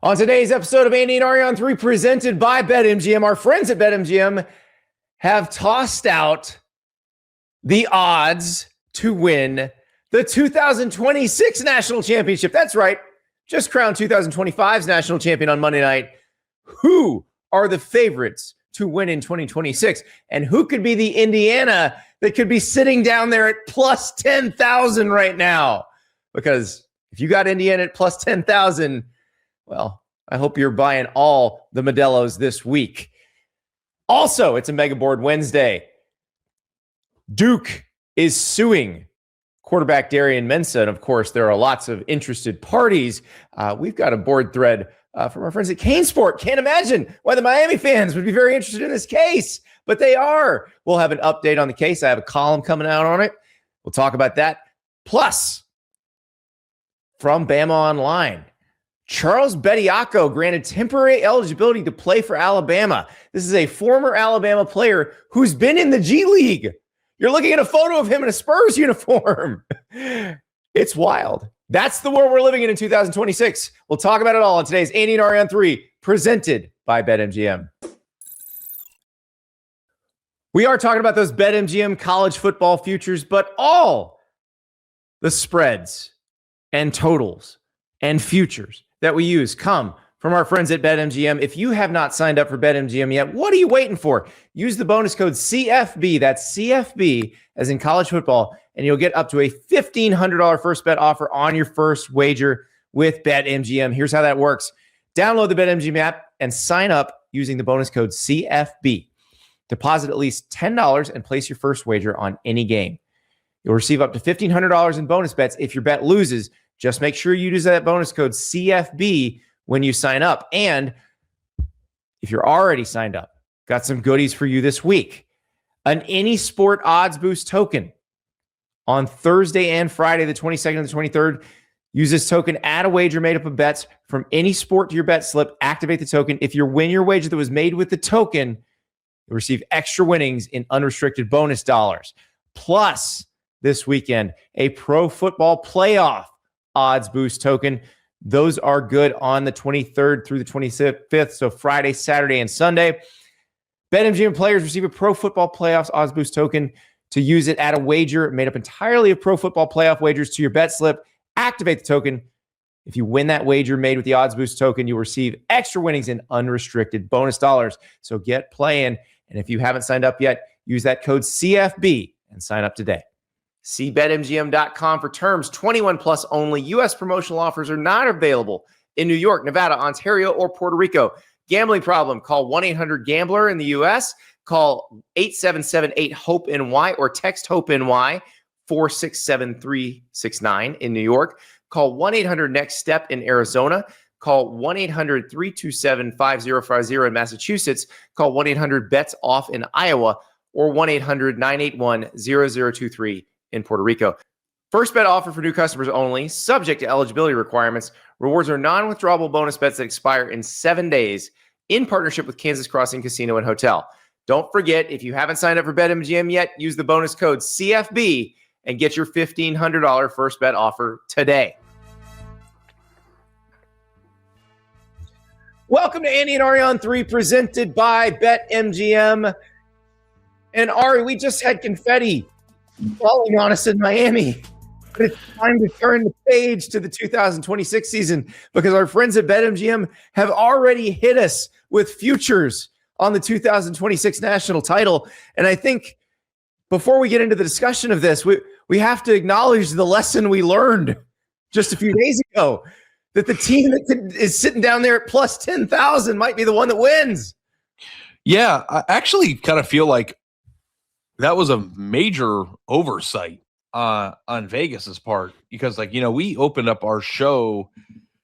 On today's episode of Andy and Ari on 3, presented by BetMGM, our friends at BetMGM have tossed out the odds to win the 2026 National Championship. That's right. Just crowned 2025's National Champion on Monday night. Who are the favorites to win in 2026? And who could be the Indiana that could be sitting down there at plus 10,000 right now? Because if you got Indiana at plus 10,000, well, I hope you're buying all the Modelos this week. Also, it's a Megaboard Wednesday. Duke is suing quarterback Darian Mensah. And of course, there are lots of interested parties. We've got a board thread from our friends at CaneSport. Can't imagine why the Miami fans would be very interested in this case, but they are. We'll have an update on the case. I have a column coming out on it. We'll talk about that. Plus, from Bama Online, Charles Bediako granted temporary eligibility to play for Alabama. This is a former Alabama player who's been in the G League. You're looking at a photo of him in a Spurs uniform. It's wild. That's the world we're living in 2026. We'll talk about it all on today's Andy and Ari on 3, presented by BetMGM. We are talking about those BetMGM college football futures, but all the spreads and totals and futures that we use come from our friends at BetMGM. If you have not signed up for BetMGM yet, what are you waiting for? Use the bonus code CFB, that's CFB, as in college football, and you'll get up to a $1,500 first bet offer on your first wager with BetMGM. Here's how that works. Download the BetMGM app and sign up using the bonus code CFB. Deposit at least $10 and place your first wager on any game. You'll receive up to $1,500 in bonus bets if your bet loses. Just make sure you use that bonus code CFB when you sign up. And if you're already signed up, got some goodies for you this week. An Any Sport Odds Boost token on Thursday and Friday, the 22nd and the 23rd. Use this token, add a wager made up of bets from any sport to your bet slip, activate the token. If you win your wager that was made with the token, you'll receive extra winnings in unrestricted bonus dollars. Plus, this weekend, a pro football playoff odds boost token. Those are good on the 23rd through the 25th. So Friday, Saturday, and Sunday. BetMGM players receive a pro football playoffs odds boost token to use it at a wager made up entirely of pro football playoff wagers to your bet slip. Activate the token. If you win that wager made with the odds boost token, you'll receive extra winnings in unrestricted bonus dollars. So get playing. And if you haven't signed up yet, use that code CFB and sign up today. See BetMGM.com for terms. 21 plus only. U.S. promotional offers are not available in New York, Nevada, Ontario, or Puerto Rico. Gambling problem? Call 1-800-GAMBLER in the U.S. Call 877-8-HOPE-NY or text HOPE-NY 467-369 in New York. Call 1-800-NEXT-STEP in Arizona. Call 1-800-327-5050 in Massachusetts. Call 1-800-BETS-OFF in Iowa or 1-800-981-0023 in Puerto Rico. First bet offer for new customers only, subject to eligibility requirements. Rewards are non-withdrawable bonus bets that expire in 7 days in partnership with Kansas Crossing Casino and Hotel. Don't forget, if you haven't signed up for BetMGM yet, use the bonus code CFB and get your $1,500 first bet offer today. Welcome to Andy and Ari on 3, presented by BetMGM. And Ari, we just had confetti falling on us in Miami. But it's time to turn the page to the 2026 season because our friends at BetMGM have already hit us with futures on the 2026 national title. And I think before we get into the discussion of this, we have to acknowledge the lesson we learned just a few days ago, that the team that is sitting down there at plus 10,000 might be the one that wins. Yeah, I actually kind of feel like that was a major oversight on Vegas's part because, we opened up our show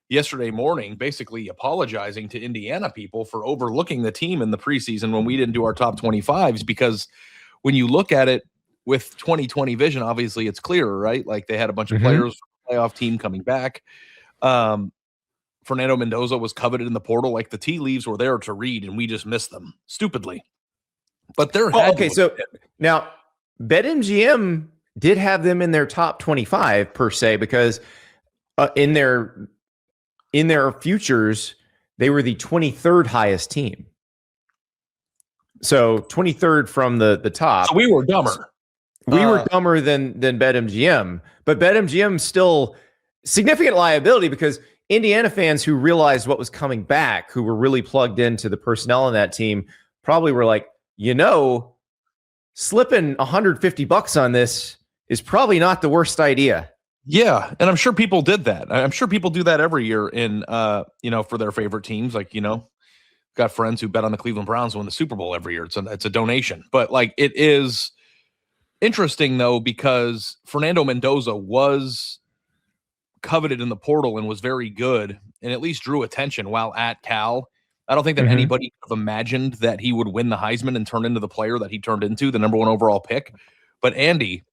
yesterday morning basically apologizing to Indiana people for overlooking the team in the preseason when we didn't do our top 25s, because when you look at it with 2020 vision, obviously it's clearer, right? Like they had a bunch of players from the playoff team coming back. Fernando Mendoza was coveted in the portal. Like the tea leaves were there to read and we just missed them stupidly. But they're okay. So now BetMGM did have them in their top 25 per se, because in their futures, they were the 23rd highest team. So 23rd from the top. So we were dumber. We were dumber than BetMGM, but BetMGM still significant liability because Indiana fans who realized what was coming back, who were really plugged into the personnel in that team, probably were like, slipping $150 on this is probably not the worst idea. Yeah, and I'm sure people did that. I'm sure people do that every year in for their favorite teams. Like, got friends who bet on the Cleveland Browns win the Super Bowl every year. It's a donation. But like, it is interesting though, because Fernando Mendoza was coveted in the portal and was very good and at least drew attention while at Cal. I don't think that anybody could have imagined that he would win the Heisman and turn into the player that he turned into, the number 1 overall pick. But Andy,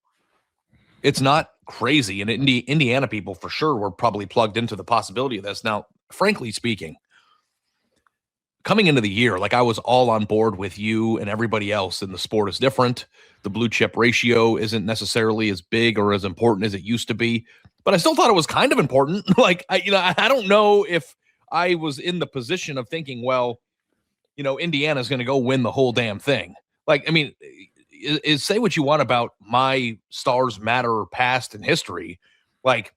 it's not crazy. And Indiana people for sure were probably plugged into the possibility of this. Now, frankly speaking, coming into the year, like I was all on board with you and everybody else, and the sport is different. The blue chip ratio isn't necessarily as big or as important as it used to be, but I still thought it was kind of important. I don't know if I was in the position of thinking, well, Indiana's going to go win the whole damn thing. Like, I mean, is say what you want about my stars matter past and history. Like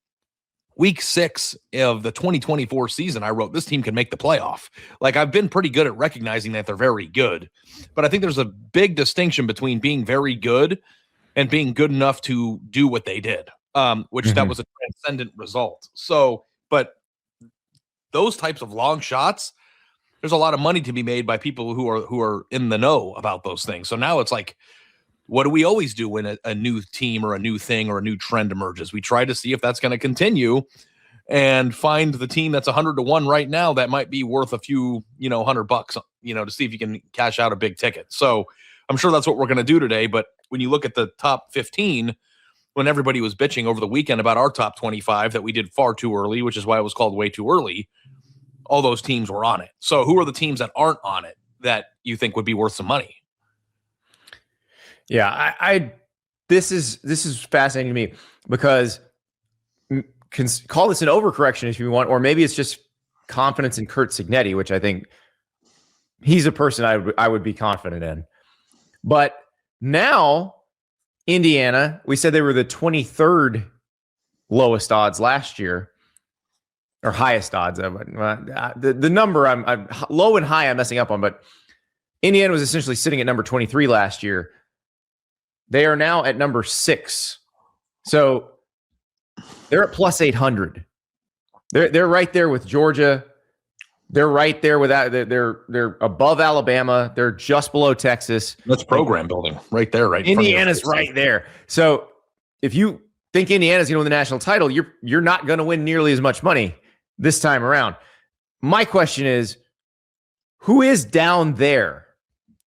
week 6 of the 2024 season, I wrote this team can make the playoff. Like I've been pretty good at recognizing that they're very good, but I think there's a big distinction between being very good and being good enough to do what they did, which that was a transcendent result. So, but those types of long shots, there's a lot of money to be made by people who are in the know about those things. So now it's like, what do we always do when a new team or a new thing or a new trend emerges? We try to see if that's going to continue and find the team that's 100-1 right now that might be worth a few, $100, to see if you can cash out a big ticket. So I'm sure that's what we're going to do today. But when you look at the top 15, when everybody was bitching over the weekend about our top 25 that we did far too early, which is why it was called way too early, all those teams were on it. So who are the teams that aren't on it that you think would be worth some money? Yeah, this is fascinating to me because can call this an overcorrection if you want, or maybe it's just confidence in Curt Cignetti, which I think he's a person I would be confident in. But now Indiana, we said they were the 23rd lowest odds last year, or highest odds. The number I'm low and high I'm messing up on, but Indiana was essentially sitting at number 23 last year. They are now at number 6. So they're at plus 800. They're right there with Georgia. They're right there with that. They're above Alabama. They're just below Texas. That's program building right there, right? Indiana's right there. So if you think Indiana's going to win the national title, you're not going to win nearly as much money this time around. My question is, who is down there?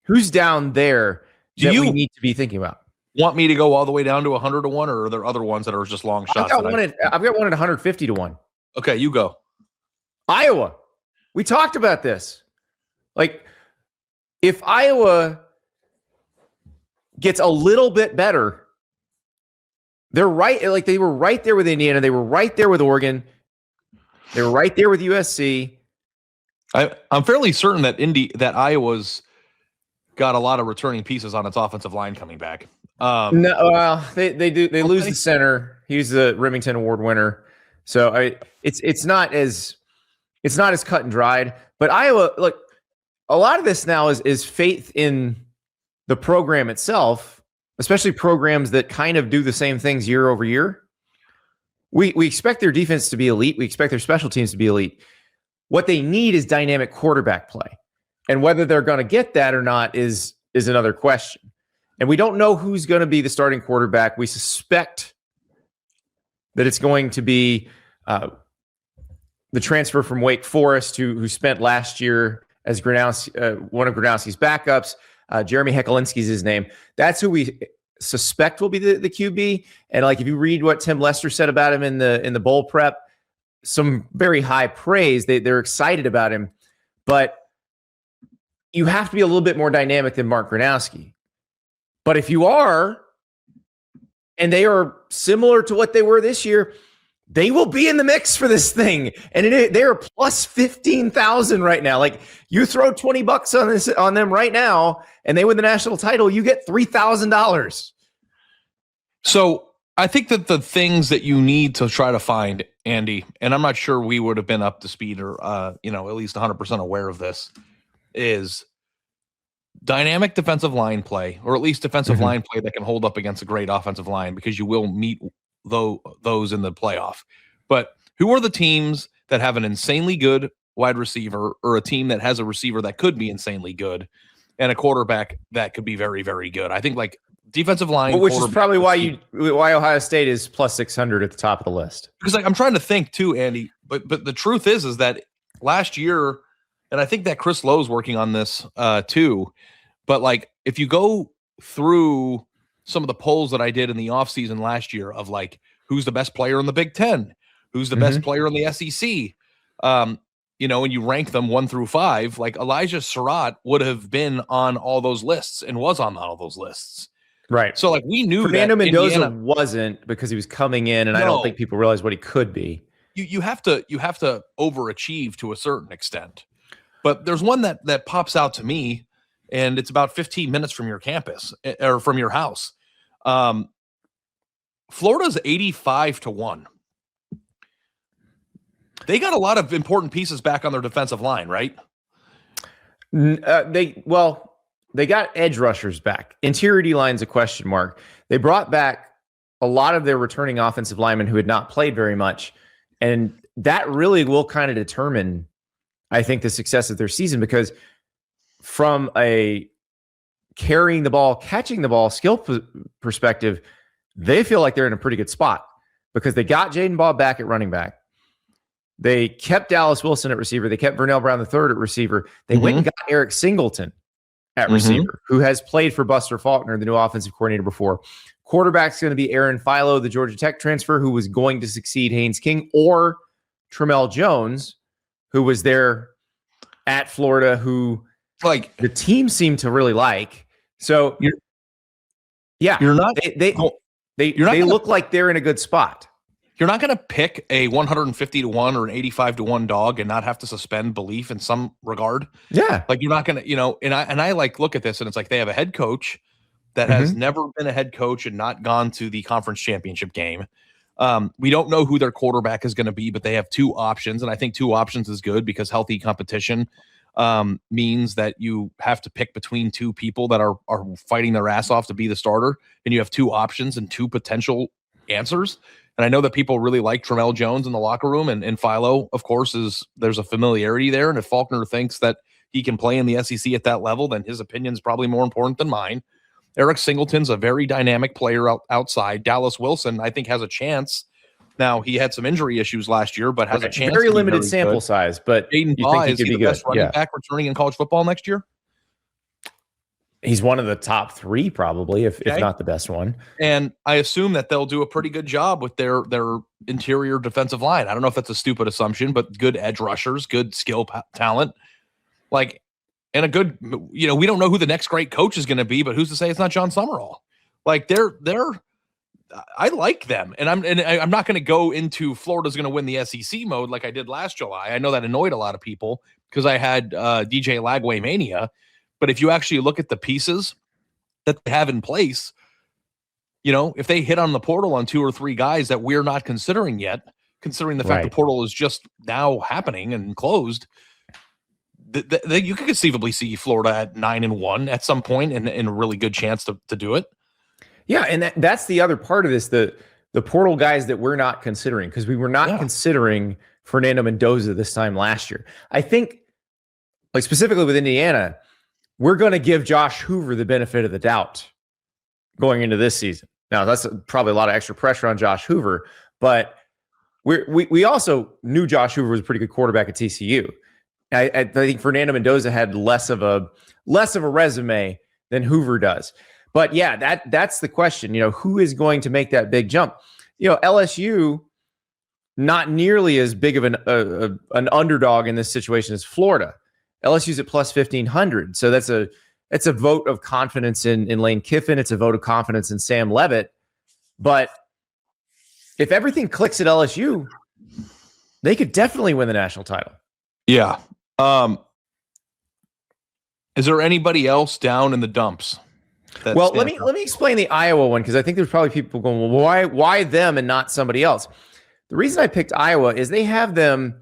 Who's down there that we need to be thinking about? Want me to go all the way down to 100-1, or are there other ones that are just long shots? I've got one at 150-1. Okay, you go. Iowa. We talked about this. Like, if Iowa gets a little bit better, they're right. Like, they were right there with Indiana. They were right there with Oregon. They were right there with USC. I'm fairly certain that Iowa's got a lot of returning pieces on its offensive line coming back. No, well, they do. They lose the center. He's the Remington Award winner. So it's not as cut and dried. But Iowa, look, a lot of this now is faith in the program itself, especially programs that kind of do the same things year over year. We expect their defense to be elite. We expect their special teams to be elite. What they need is dynamic quarterback play. And whether they're going to get that or not is another question. And we don't know who's going to be the starting quarterback. We suspect that it's going to be the transfer from Wake Forest who spent last year as one of Gronowski's backups. Jeremy Hekelinski's his name. That's who we suspect will be the QB. And like, if you read what Tim Lester said about him in the bowl prep, some very high praise. They're excited about him, but you have to be a little bit more dynamic than Mark Gronowski. But if you are, and they are similar to what they were this year, they will be in the mix for this thing. And they're plus 15,000 right now. Like, you throw $20 on them right now and they win the national title, you get $3,000. So I think that the things that you need to try to find, Andy, and I'm not sure we would have been up to speed or, at least 100% aware of this, is dynamic defensive line play, or at least defensive line play that can hold up against a great offensive line, because you will meet those in the playoff. But who are the teams that have an insanely good wide receiver, or a team that has a receiver that could be insanely good and a quarterback that could be very, very good? I think like defensive line, which is probably why Ohio State is plus 600 at the top of the list. Because like I'm trying to think too, Andy, but the truth is that last year, and I think that Chris Lowe's working on this too, but like if you go through some of the polls that I did in the offseason last year of like who's the best player in the Big Ten, who's the best player in the SEC, and you rank them 1 through 5, like Elijah Surratt would have been on all those lists and was on all those lists. Right. So like we knew Fernando that Mendoza Indiana wasn't, because he was coming in, and I don't think people realize what he could be. You have to overachieve to a certain extent. But there's one that pops out to me, and it's about 15 minutes from your campus or from your house. Florida's 85-1. They got a lot of important pieces back on their defensive line, right? They got edge rushers back. Interior D-line's a question mark. They brought back a lot of their returning offensive linemen who had not played very much, and that really will kind of determine, I think, the success of their season, because from a carrying the ball, catching the ball skill perspective, they feel like they're in a pretty good spot because they got Jaden Baugh back at running back. They kept Dallas Wilson at receiver. They kept Vernell Brown III at receiver. They went and got Eric Singleton at receiver, who has played for Buster Faulkner, the new offensive coordinator, before. Quarterback's going to be Aaron Philo, the Georgia Tech transfer, who was going to succeed Haynes King, or Tramell Jones, who was there at Florida, who like the team seemed to really like. So you're not they look like they're in a good spot. You're not going to pick a 150-1 or an 85-1 dog and not have to suspend belief in some regard. Yeah. Like you're not going to, and I like look at this and it's like they have a head coach that has never been a head coach and not gone to the conference championship game. We don't know who their quarterback is going to be, but they have 2 options. And I think 2 options is good because healthy competition means that you have to pick between 2 people that are fighting their ass off to be the starter. And you have 2 options and 2 potential answers. And I know that people really like Tramell Jones in the locker room, and Philo, of course, there's a familiarity there. And if Faulkner thinks that he can play in the SEC at that level, then his opinion is probably more important than mine. Eric Singleton's a very dynamic player outside. Dallas Wilson, I think, has a chance. Now, he had some injury issues last year, but has a chance. Very limited sample size, but Jaden Baugh, is he the best running back returning in college football next year? He's one of the top 3, probably, if not the best one. And I assume that they'll do a pretty good job with their interior defensive line. I don't know if that's a stupid assumption, but good edge rushers, good skill talent, like, and a good, we don't know who the next great coach is going to be, but who's to say it's not John Summerall? Like I like them, and I'm not going to go into Florida's going to win the SEC mode like I did last July. I know that annoyed a lot of people because I had DJ Lagway mania. But if you actually look at the pieces that they have in place, if they hit on the portal on 2 or 3 guys that we're not considering yet, considering the fact the portal is just now happening and closed, you could conceivably see Florida at 9-1 at some point and a really good chance to do it. Yeah, and that's the other part of this, the portal guys that we're not considering, because we were not considering Fernando Mendoza this time last year. I think, like specifically with Indiana, we're going to give Josh Hoover the benefit of the doubt going into this season. Now, that's probably a lot of extra pressure on Josh Hoover, but we also knew Josh Hoover was a pretty good quarterback at TCU. I think Fernando Mendoza had less of a resume than Hoover does. But yeah, that's the question. Who is going to make that big jump? LSU, not nearly as big of an underdog in this situation as Florida. LSU's at plus 1,500. So that's a vote of confidence in Lane Kiffin. It's a vote of confidence in Sam Leavitt. But, if everything clicks at LSU, they could definitely win the national title. Yeah. Is there anybody else down in the dumps? Well, let me explain the Iowa one, because I think there's probably people going, well, why them and not somebody else? The reason I picked Iowa is they have them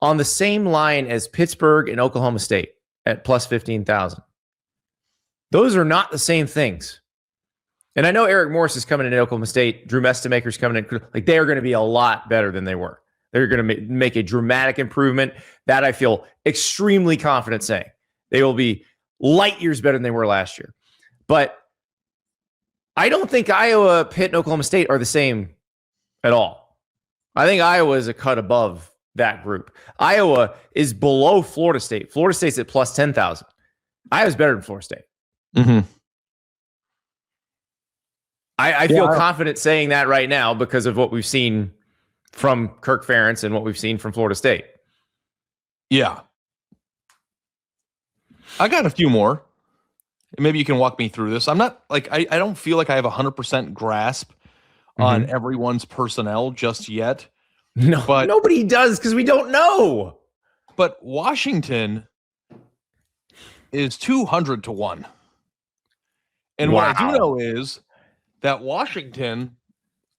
on the same line as Pittsburgh and Oklahoma State at plus 15,000. Those are not the same things. And I know Eric Morris is coming in at Oklahoma State. Drew Mestamaker's coming in. Like, they are going to be a lot better than they were. They're going to make a dramatic improvement that I feel extremely confident saying. They will be light years better than they were last year. But I don't think Iowa, Pitt, and Oklahoma State are the same at all. I think Iowa is a cut above that group. Iowa is below Florida State. Florida State's at plus 10,000. Iowa's better than Florida State. Mm-hmm. I feel confident saying that right now because of what we've seen from Kirk Ferentz and what we've seen from Florida State. Yeah. I got a few more. Maybe you can walk me through this. I'm not like, I don't feel like I have 100% grasp on everyone's personnel just yet. No, but nobody does because we don't know. But Washington is 200 to 1. And wow. What I do know is that Washington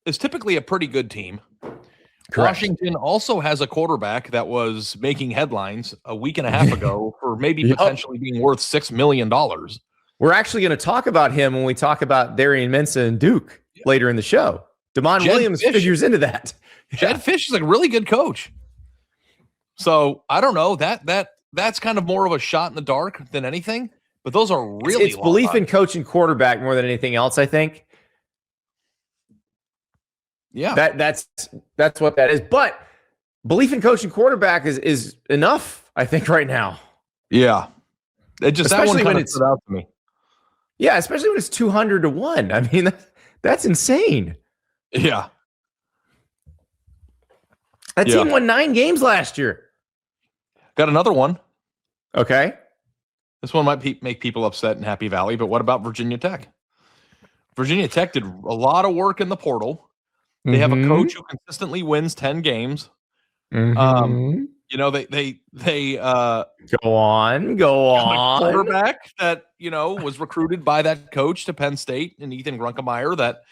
is typically a pretty good team. Correct. Washington also has a quarterback that was making headlines a week and a half ago for maybe potentially being worth $6 million. We're actually going to talk about him when we talk about Darian Mensah and Duke later in the show. Damon Williams figures into that. Jed Fish is a really good coach. So I don't know, that's kind of more of a shot in the dark than anything. But those are really it's belief in coach and quarterback more than anything else, I think. Yeah, that's what that is. But belief in coach and quarterback is enough, I think, right now. Yeah, it just especially that one kind of stood out to me. Yeah, especially when it's 200 to 1. I mean, that's insane. Yeah, that team won 9 games last year. Got another one. Okay. This one might make people upset in Happy Valley, but what about Virginia Tech? Virginia Tech did a lot of work in the portal. They have a coach who consistently wins 10 games. You know, they go on. A quarterback that, you know, was recruited by that coach to Penn State, and Ethan Grunkemeyer, that,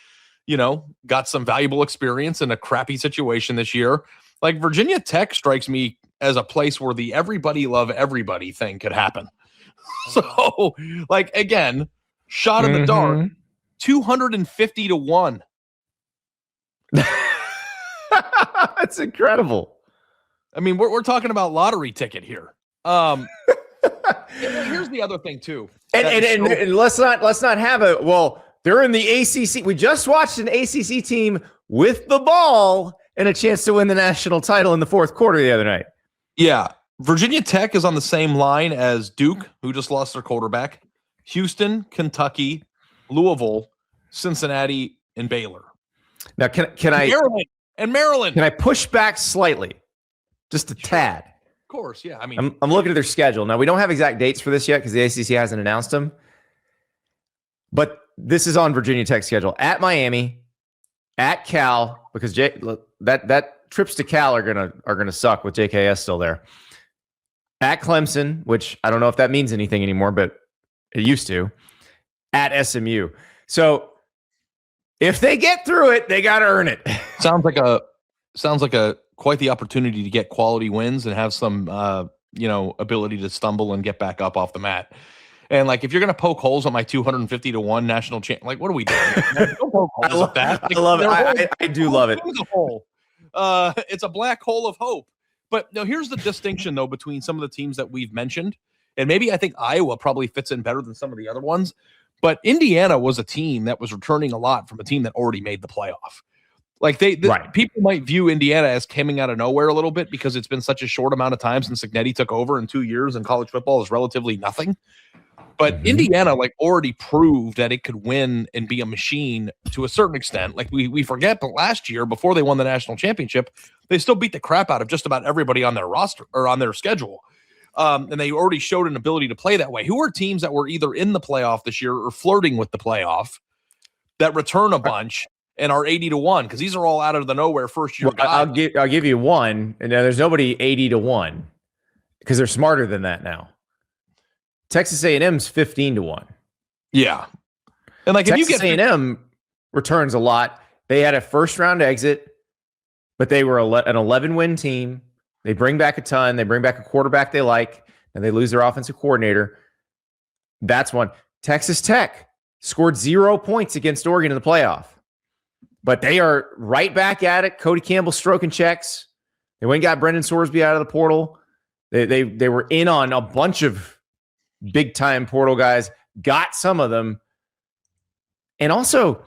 you know, got some valuable experience in a crappy situation this year. Like, Virginia Tech strikes me as a place where the everybody love everybody thing could happen. So, like, again, shot in the dark, 250 to 1. That's incredible. I mean, we're talking about lottery ticket here. Here's the other thing too. And let's not have a, well, they're in the ACC. We just watched an ACC team with the ball and a chance to win the national title in the fourth quarter the other night. Yeah. Virginia Tech is on the same line as Duke, who just lost their quarterback, Houston, Kentucky, Louisville, Cincinnati, and Baylor. Now, can I Maryland. Can I push back slightly, just a tad? Of course, yeah. I mean, I'm looking at their schedule now. We don't have exact dates for this yet because the ACC hasn't announced them. But this is on Virginia Tech's schedule: at Miami, at Cal, because that trips to Cal are gonna suck with JKS still there. At Clemson, which I don't know if that means anything anymore, but it used to. At SMU. So if they get through it, they got to earn it. Sounds like a quite the opportunity to get quality wins and have some ability to stumble and get back up off the mat. And like, if you're gonna poke holes on my 250 to 1 national champ, like, what are we doing? Don't poke holes at that. Like, I love it. I do love it. It's a hole. It's a black hole of hope. But no, here's the distinction though between some of the teams that we've mentioned, and maybe I think Iowa probably fits in better than some of the other ones. But Indiana was a team that was returning a lot from a team that already made the playoff. Like people might view Indiana as coming out of nowhere a little bit because it's been such a short amount of time since Signetti took over, in 2 years, and college football is relatively nothing. But Indiana like already proved that it could win and be a machine to a certain extent. Like we forget, but last year, before they won the national championship, they still beat the crap out of just about everybody on their roster or on their schedule. And they already showed an ability to play that way. Who are teams that were either in the playoff this year or flirting with the playoff that return a bunch and are 80-1 because these are all out of the nowhere first year guys. I'll give you one, and there's nobody 80-1 because they're smarter than that now. Texas A&M's 15-1. Yeah, and like Texas if you get A&M returns a lot. They had a first round exit, but they were an 11-win team. They bring back a ton. They bring back a quarterback they like, and they lose their offensive coordinator. That's one. Texas Tech scored 0 points against Oregon in the playoff, but they are right back at it. Cody Campbell stroking checks. They went and got Brendan Sorsby out of the portal. They were in on a bunch of big time portal guys, got some of them. And also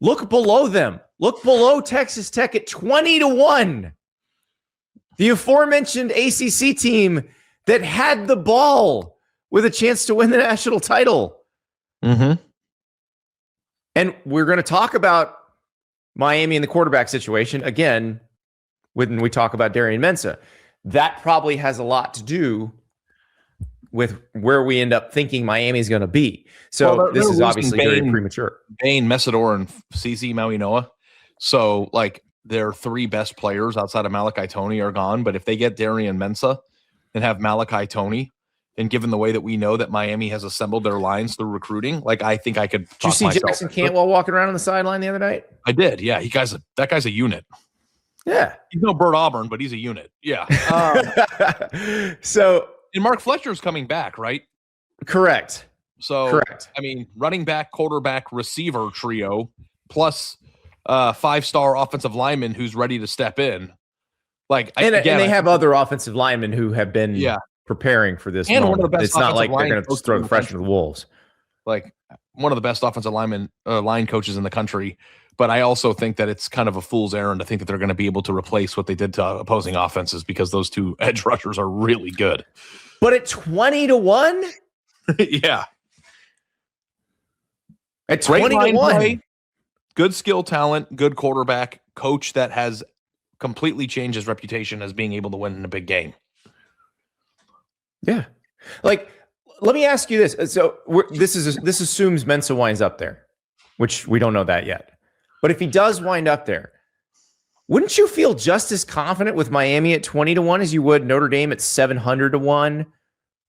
look below them. Look below Texas Tech at 20-1. The aforementioned ACC team that had the ball with a chance to win the national title. Mm-hmm. And we're going to talk about Miami and the quarterback situation again when we talk about Darian Mensah. That probably has a lot to do with where we end up thinking Miami is going to be. So this is obviously very premature. Bain, Messidor, and CC Maui Noah. So like their three best players outside of Malachi Toney are gone. But if they get Darian Mensah and have Malachi Toney, and given the way that we know that Miami has assembled their lines through recruiting, like I think I could. Did you see Jackson Cantwell walking around on the sideline the other night? I did. Yeah, that guy's a unit. Yeah, he's no Bert Auburn, but he's a unit. Yeah. So and Mark Fletcher's coming back, right? Correct. So correct. I mean, running back, quarterback, receiver trio plus 5-star offensive lineman who's ready to step in. Like, and they have other offensive linemen who have been preparing for this. And moment. One of the best. It's not like they're going to throw the freshman to the wolves. Like one of the best offensive line coaches in the country. But I also think that it's kind of a fool's errand to think that they're going to be able to replace what they did to opposing offenses because those two edge rushers are really good. But at 20-1, yeah, at 20-1, good skill, talent, good quarterback, coach that has completely changed his reputation as being able to win in a big game. Yeah, like let me ask you this. So this assumes Mensah winds up there, which we don't know that yet. But if he does wind up there, wouldn't you feel just as confident with Miami at 20-1 as you would Notre Dame at 700-1,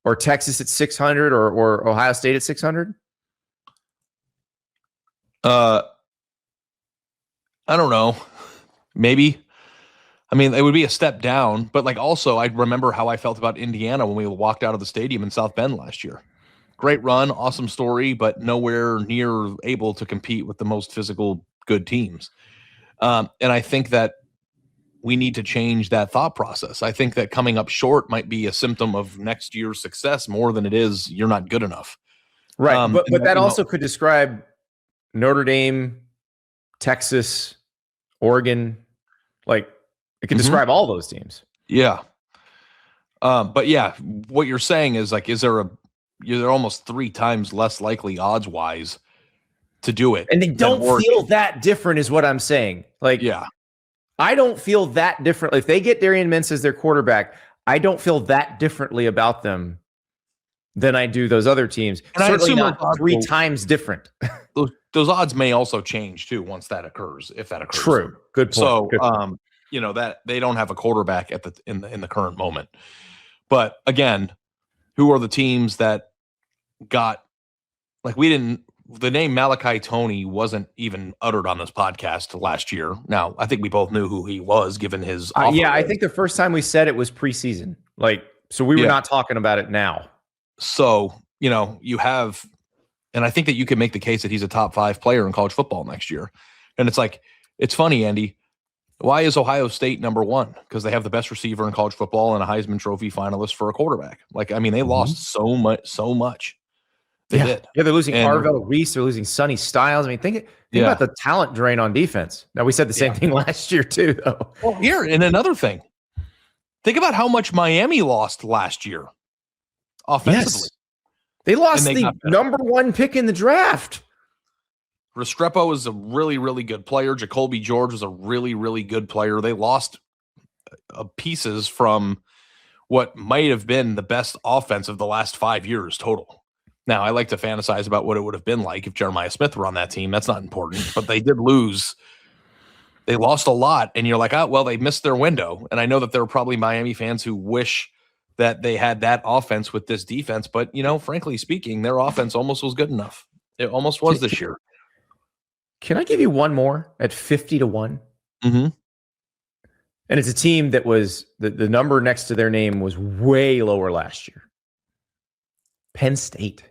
or Texas at 600, or Ohio State at 600? I don't know. Maybe. I mean, it would be a step down, but like also I remember how I felt about Indiana when we walked out of the stadium in South Bend last year. Great run, awesome story, but nowhere near able to compete with the most physical good teams. And I think that we need to change that thought process. I think that coming up short might be a symptom of next year's success more than it is you're not good enough. Right. But that also could describe Notre Dame, Texas, Oregon, like it can describe all those teams. Yeah. But yeah, what you're saying is like, you're almost 3 times less likely odds wise to do it. And they don't feel that different is what I'm saying. Like, yeah, I don't feel that differently. If they get Darian Mensah as their quarterback, I don't feel that differently about them than I do those other teams. And certainly not 3 times different. Those odds may also change too once that occurs, if that occurs. True. Good point. So, Good point. You know that they don't have a quarterback in the current moment. But again, who are the teams that got like the name Malachi Toney wasn't even uttered on this podcast last year. Now, I think we both knew who he was given his offer. I think the first time we said it was preseason. Like, so we were not talking about it now. So, you have, and I think that you can make the case that he's a top 5 player in college football next year. And it's like, it's funny, Andy. Why is Ohio State number 1? Because they have the best receiver in college football and a Heisman Trophy finalist for a quarterback. Like, I mean, they lost so much. They did. Yeah, they're losing Arvell Reese. They're losing Sonny Styles. I mean, think about the talent drain on defense. Now, we said the same thing last year, too, though. Well, here, and another thing. Think about how much Miami lost last year offensively. Yes. They lost the number 1 pick in the draft. Restrepo was a really, really good player. Jacoby George was a really, really good player. They lost pieces from what might have been the best offense of the last 5 years total. Now, I like to fantasize about what it would have been like if Jeremiah Smith were on that team. That's not important, but they did lose. They lost a lot, and you're like, oh, well, they missed their window. And I know that there are probably Miami fans who wish that they had that offense with this defense, but, frankly speaking, their offense almost was good enough. It almost was this year. Can I give you one more at 50-1? Mm-hmm. And it's a team that was, the number next to their name was way lower last year. Penn State.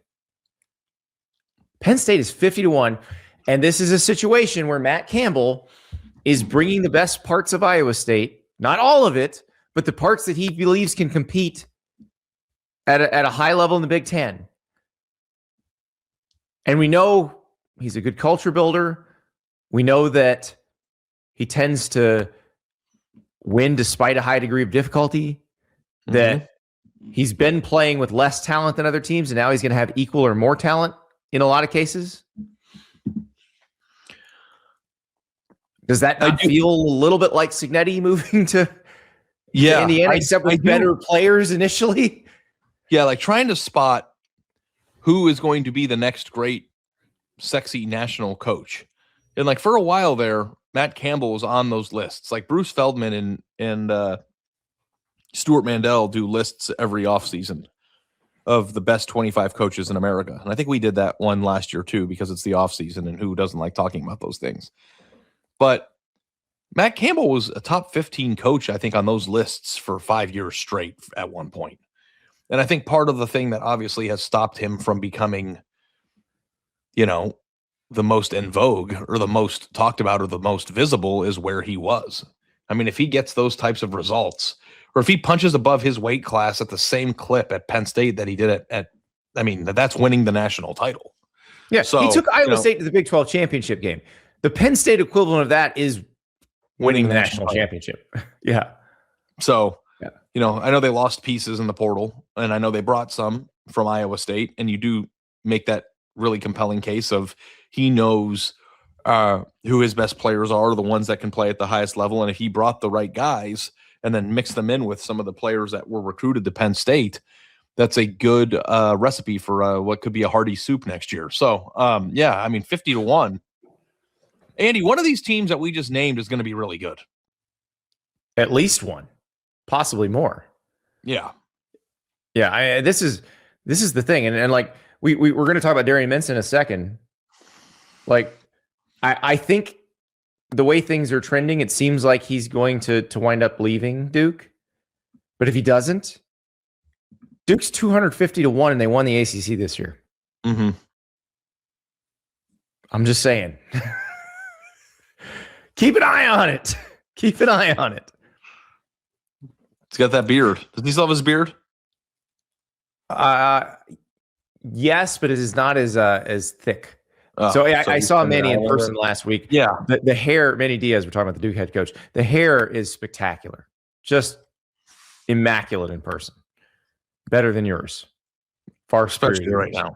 Penn State is 50-1. And this is a situation where Matt Campbell is bringing the best parts of Iowa State, not all of it, but the parts that he believes can compete at a high level in the Big Ten. And we know he's a good culture builder. We know that he tends to win despite a high degree of difficulty, that he's been playing with less talent than other teams, and now he's going to have equal or more talent in a lot of cases. Does that not feel a little bit like Cignetti moving to Indiana, except with better players initially? Yeah, like trying to spot who is going to be the next great, sexy national coach. And like for a while there, Matt Campbell was on those lists. Like Bruce Feldman and Stuart Mandel do lists every offseason of the best 25 coaches in America. And I think we did that one last year too, because it's the offseason and who doesn't like talking about those things. But Matt Campbell was a top 15 coach, I think, on those lists for 5 years straight at one point. And I think part of the thing that obviously has stopped him from becoming, the most in vogue or the most talked about or the most visible is where he was. I mean, if he gets those types of results, or if he punches above his weight class at the same clip at Penn State that he did that's winning the national title. Yeah, so, he took Iowa State to the Big 12 championship game. The Penn State equivalent of that is winning the national championship. Yeah. So, I know they lost pieces in the portal, and I know they brought some from Iowa State, and you do make that really compelling case of he knows who his best players are, the ones that can play at the highest level, and if he brought the right guys and then mixed them in with some of the players that were recruited to Penn State, that's a good recipe for what could be a hearty soup next year. So, 50-1. Andy, one of these teams that we just named is going to be really good. At least one, possibly more. Yeah. Yeah. This is the thing. And like, we're going to talk about Darian Mensah in a second. Like, I think the way things are trending, it seems like he's going to wind up leaving Duke. But if he doesn't, Duke's 250-1 and they won the ACC this year. Mm-hmm. I'm just saying. Keep an eye on it. Keep an eye on it. He's got that beard. Does he still have his beard? Yes, but it is not as thick. So I saw Manny in person last week. Yeah. The hair, Manny Diaz, we're talking about the Duke head coach. The hair is spectacular. Just immaculate in person. Better than yours. Far especially right now.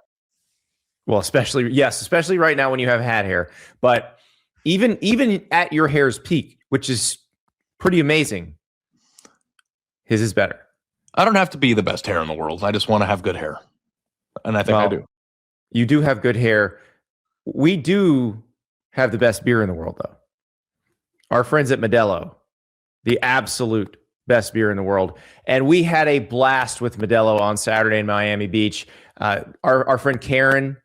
Well, especially right now when you have hat hair. But even at your hair's peak, which is pretty amazing, his is better. I don't have to be the best hair in the world. I just want to have good hair. And I think I do. You do have good hair. We do have the best beer in the world, though. Our friends at Modelo, the absolute best beer in the world. And we had a blast with Modelo on Saturday in Miami Beach. Our friend Karen,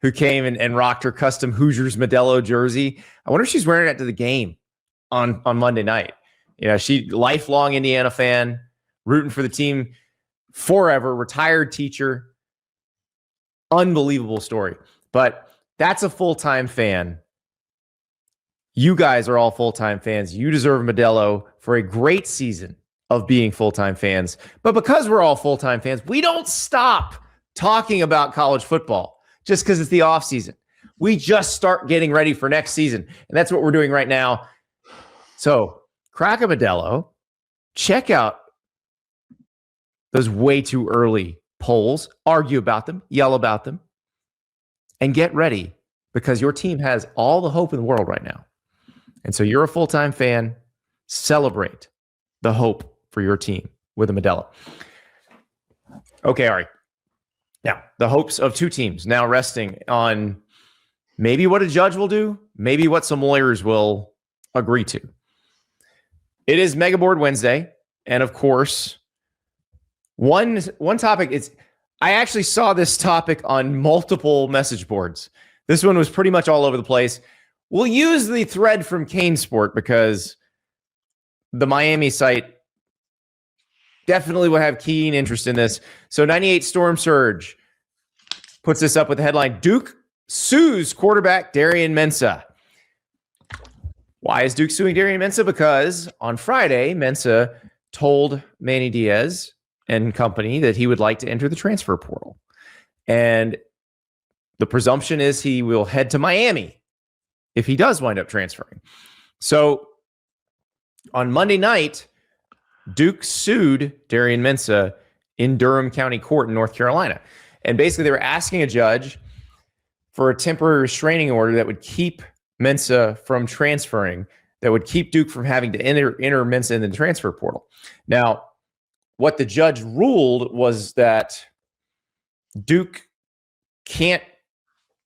who came and rocked her custom Hoosiers Modelo jersey. I wonder if she's wearing it to the game on Monday night. She lifelong Indiana fan, rooting for the team forever, retired teacher. Unbelievable story. But that's a full-time fan. You guys are all full-time fans. You deserve Modelo for a great season of being full-time fans. But because we're all full-time fans, we don't stop talking about college football just because it's the off season. We just start getting ready for next season. And that's what we're doing right now. So crack a Modelo, check out those way too early polls, argue about them, yell about them, and get ready because your team has all the hope in the world right now. And so you're a full-time fan, celebrate the hope for your team with a Modelo. Okay, Ari. Now, the hopes of two teams now resting on maybe what a judge will do, maybe what some lawyers will agree to. It is Megaboard Wednesday, and of course, one topic is, I actually saw this topic on multiple message boards. This one was pretty much all over the place. We'll use the thread from Kane Sport because the Miami site definitely will have keen interest in this. So 98 Storm Surge puts this up with the headline, Duke sues quarterback Darian Mensah. Why is Duke suing Darian Mensah? Because on Friday, Mensah told Manny Diaz and company that he would like to enter the transfer portal. And the presumption is he will head to Miami if he does wind up transferring. So on Monday night, Duke sued Darian Mensah in Durham County Court in North Carolina. And basically they were asking a judge for a temporary restraining order that would keep Mensah from transferring, that would keep Duke from having to enter Mensah in the transfer portal. Now, what the judge ruled was that Duke can't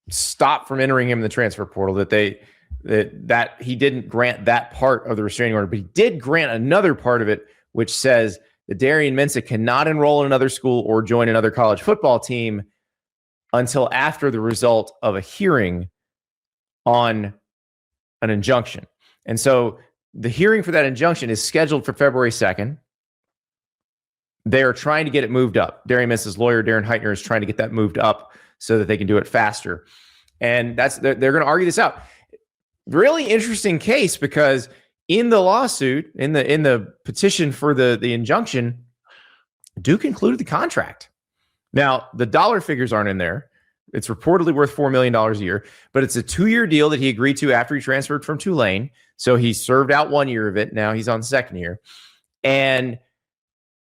stop from entering him in the transfer portal, that he didn't grant that part of the restraining order, but he did grant another part of it, which says that Darian Mensah cannot enroll in another school or join another college football team until after the result of a hearing on an injunction. And so the hearing for that injunction is scheduled for February 2nd. They are trying to get it moved up. Darian Mensah's lawyer, Darren Heitner, is trying to get that moved up so that they can do it faster. And they're going to argue this out. Really interesting case, because in the lawsuit, in the petition for the injunction, Duke included the contract. Now, the dollar figures aren't in there. It's reportedly worth $4 million a year, but it's a 2-year deal that he agreed to after he transferred from Tulane. So he served out 1 year of it. Now he's on the second year. And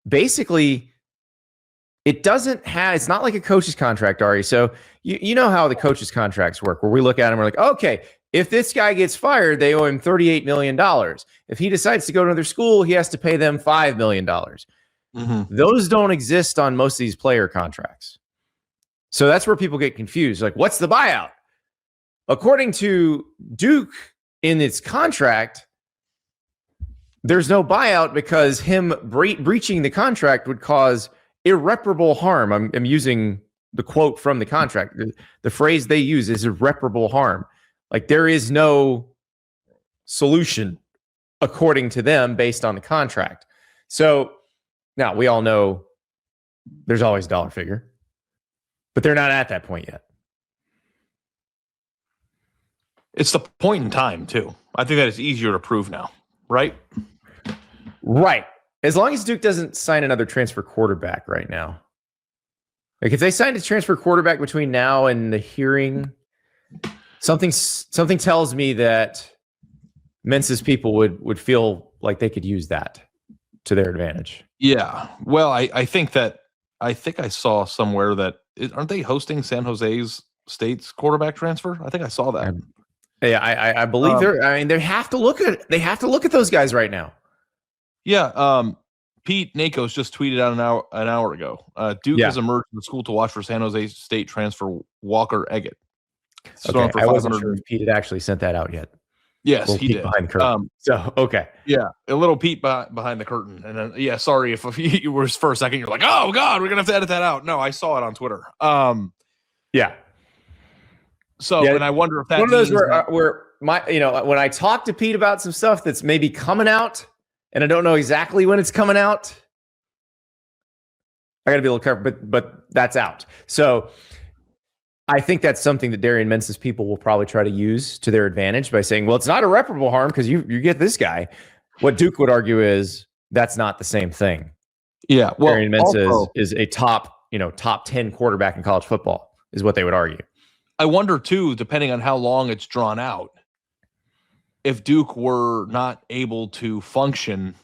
basically, it's not like a coach's contract, Ari. So you know how the coach's contracts work, where we look at them, we're like, okay, if this guy gets fired, they owe him $38 million. If he decides to go to another school, he has to pay them $5 million. Mm-hmm. Those don't exist on most of these player contracts. So that's where people get confused. Like, what's the buyout? According to Duke, in its contract, there's no buyout because him breaching the contract would cause irreparable harm. I'm using the quote from the contract. The phrase they use is irreparable harm. Like, there is no solution according to them based on the contract. So now we all know there's always a dollar figure, but they're not at that point yet. It's the point in time, too. I think that it's easier to prove now, right? Right. As long as Duke doesn't sign another transfer quarterback right now. Like, if they signed a transfer quarterback between now and the hearing, something tells me that Mensah's people would feel like they could use that to their advantage. Yeah. Well, I think I saw somewhere that aren't they hosting San Jose's State's quarterback transfer? I think I saw that. Yeah, I believe they have to look at those guys right now. Yeah. Pete Nakos just tweeted out an hour ago. Duke has emerged from the school to watch for San Jose State transfer Walker Eggett. Okay, I wasn't sure if Pete had actually sent that out yet. Yes, he did. Behind the curtain. Okay. Yeah, a little Pete behind the curtain. And then, sorry if you were for a second, you're like, oh, God, we're going to have to edit that out. No, I saw it on Twitter. Yeah. So, and I wonder if that one of those where when I talk to Pete about some stuff that's maybe coming out, and I don't know exactly when it's coming out, I got to be a little careful, but that's out. So I think that's something that Darian Mensah's people will probably try to use to their advantage by saying, well, it's not irreparable harm because you get this guy. What Duke would argue is that's not the same thing. Yeah. Well, Darian Mensah is a top 10 quarterback in college football is what they would argue. I wonder too, depending on how long it's drawn out, if Duke were not able to function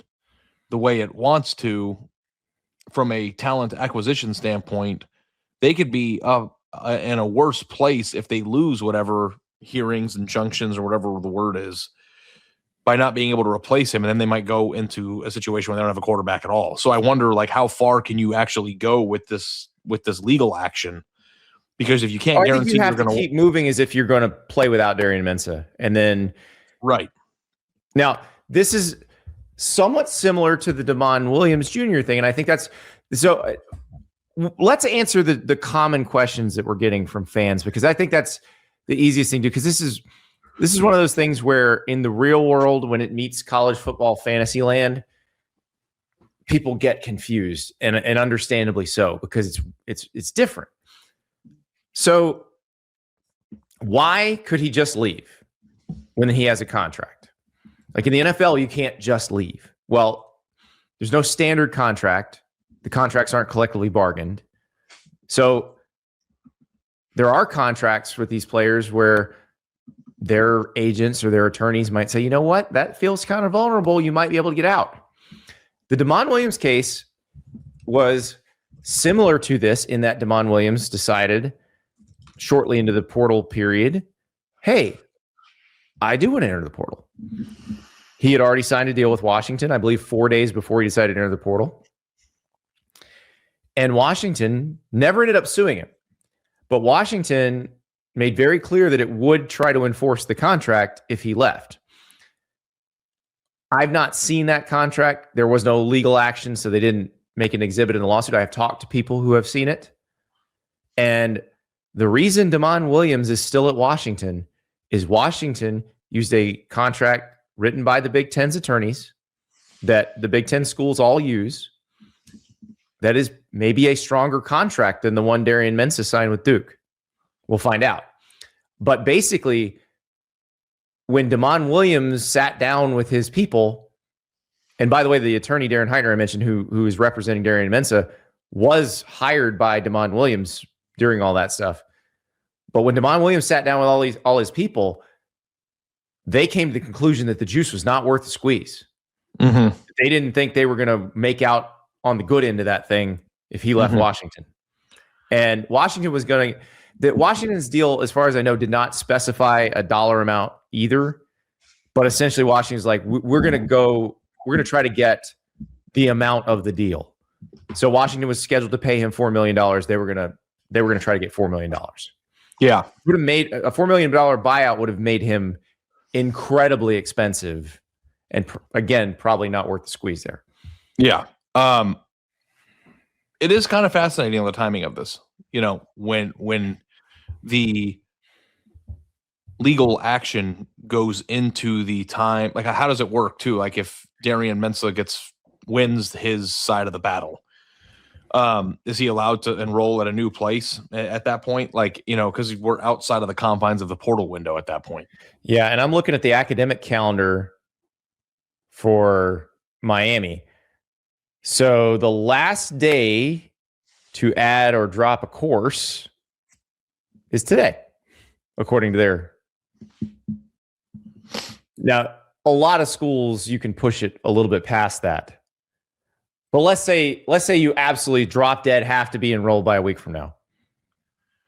the way it wants to from a talent acquisition standpoint, they could be in a worse place if they lose whatever hearings, injunctions, or whatever the word is, by not being able to replace him. And then they might go into a situation where they don't have a quarterback at all. So I wonder, like, how far can you actually go with this with this legal action, because if you can't I think guarantee you have you're to going keep moving as if you're going to play without Darian Mensah. And then right. now this is somewhat similar to the Damon Williams Jr. thing. And I think that's so. Let's answer the common questions that we're getting from fans, because I think that's the easiest thing to do. Because this is one of those things where in the real world, when it meets college football fantasy land, people get confused, and understandably so, because it's different. So why could he just leave when he has a contract? Like in the NFL, you can't just leave. Well, there's no standard contract. The contracts aren't collectively bargained. So there are contracts with these players where their agents or their attorneys might say, you know what, that feels kind of vulnerable. You might be able to get out. The Damon Williams case was similar to this in that Damon Williams decided shortly into the portal period, hey, I do want to enter the portal. He had already signed a deal with Washington, I believe 4 days before he decided to enter the portal. And Washington never ended up suing him. But Washington made very clear that it would try to enforce the contract if he left. I've not seen that contract. There was no legal action, so they didn't make an exhibit in the lawsuit. I have talked to people who have seen it. And the reason Damon Williams is still at Washington is Washington used a contract written by the Big Ten's attorneys that the Big Ten schools all use. That is maybe a stronger contract than the one Darian Mensah signed with Duke. We'll find out. But basically, when Damon Williams sat down with his people, and by the way, the attorney Darren Heitner I mentioned, who is representing Darian Mensah, was hired by Damon Williams during all that stuff. But when Damon Williams sat down with all his people, they came to the conclusion that the juice was not worth the squeeze. Mm-hmm. They didn't think they were going to make out on the good end of that thing if he left Washington. And Washington was going to, Washington's deal, as far as I know, did not specify a dollar amount either. But essentially Washington's like, we're going to try to get the amount of the deal. So Washington was scheduled to pay him $4 million. They were going to try to get $4 million. Yeah. Would have made a $4 million buyout would have made him incredibly expensive. And again, probably not worth the squeeze there. Yeah. It is kind of fascinating on the timing of this. You know, when the legal action goes into the time, like how does it work too? Like if Darian Mensah wins his side of the battle, is he allowed to enroll at a new place at that point? Like, you know, because we're outside of the confines of the portal window at that point. Yeah, and I'm looking at the academic calendar for Miami. So the last day to add or drop a course is today, according to their. Now, a lot of schools, you can push it a little bit past that. But let's say you absolutely drop dead, have to be enrolled by a week from now.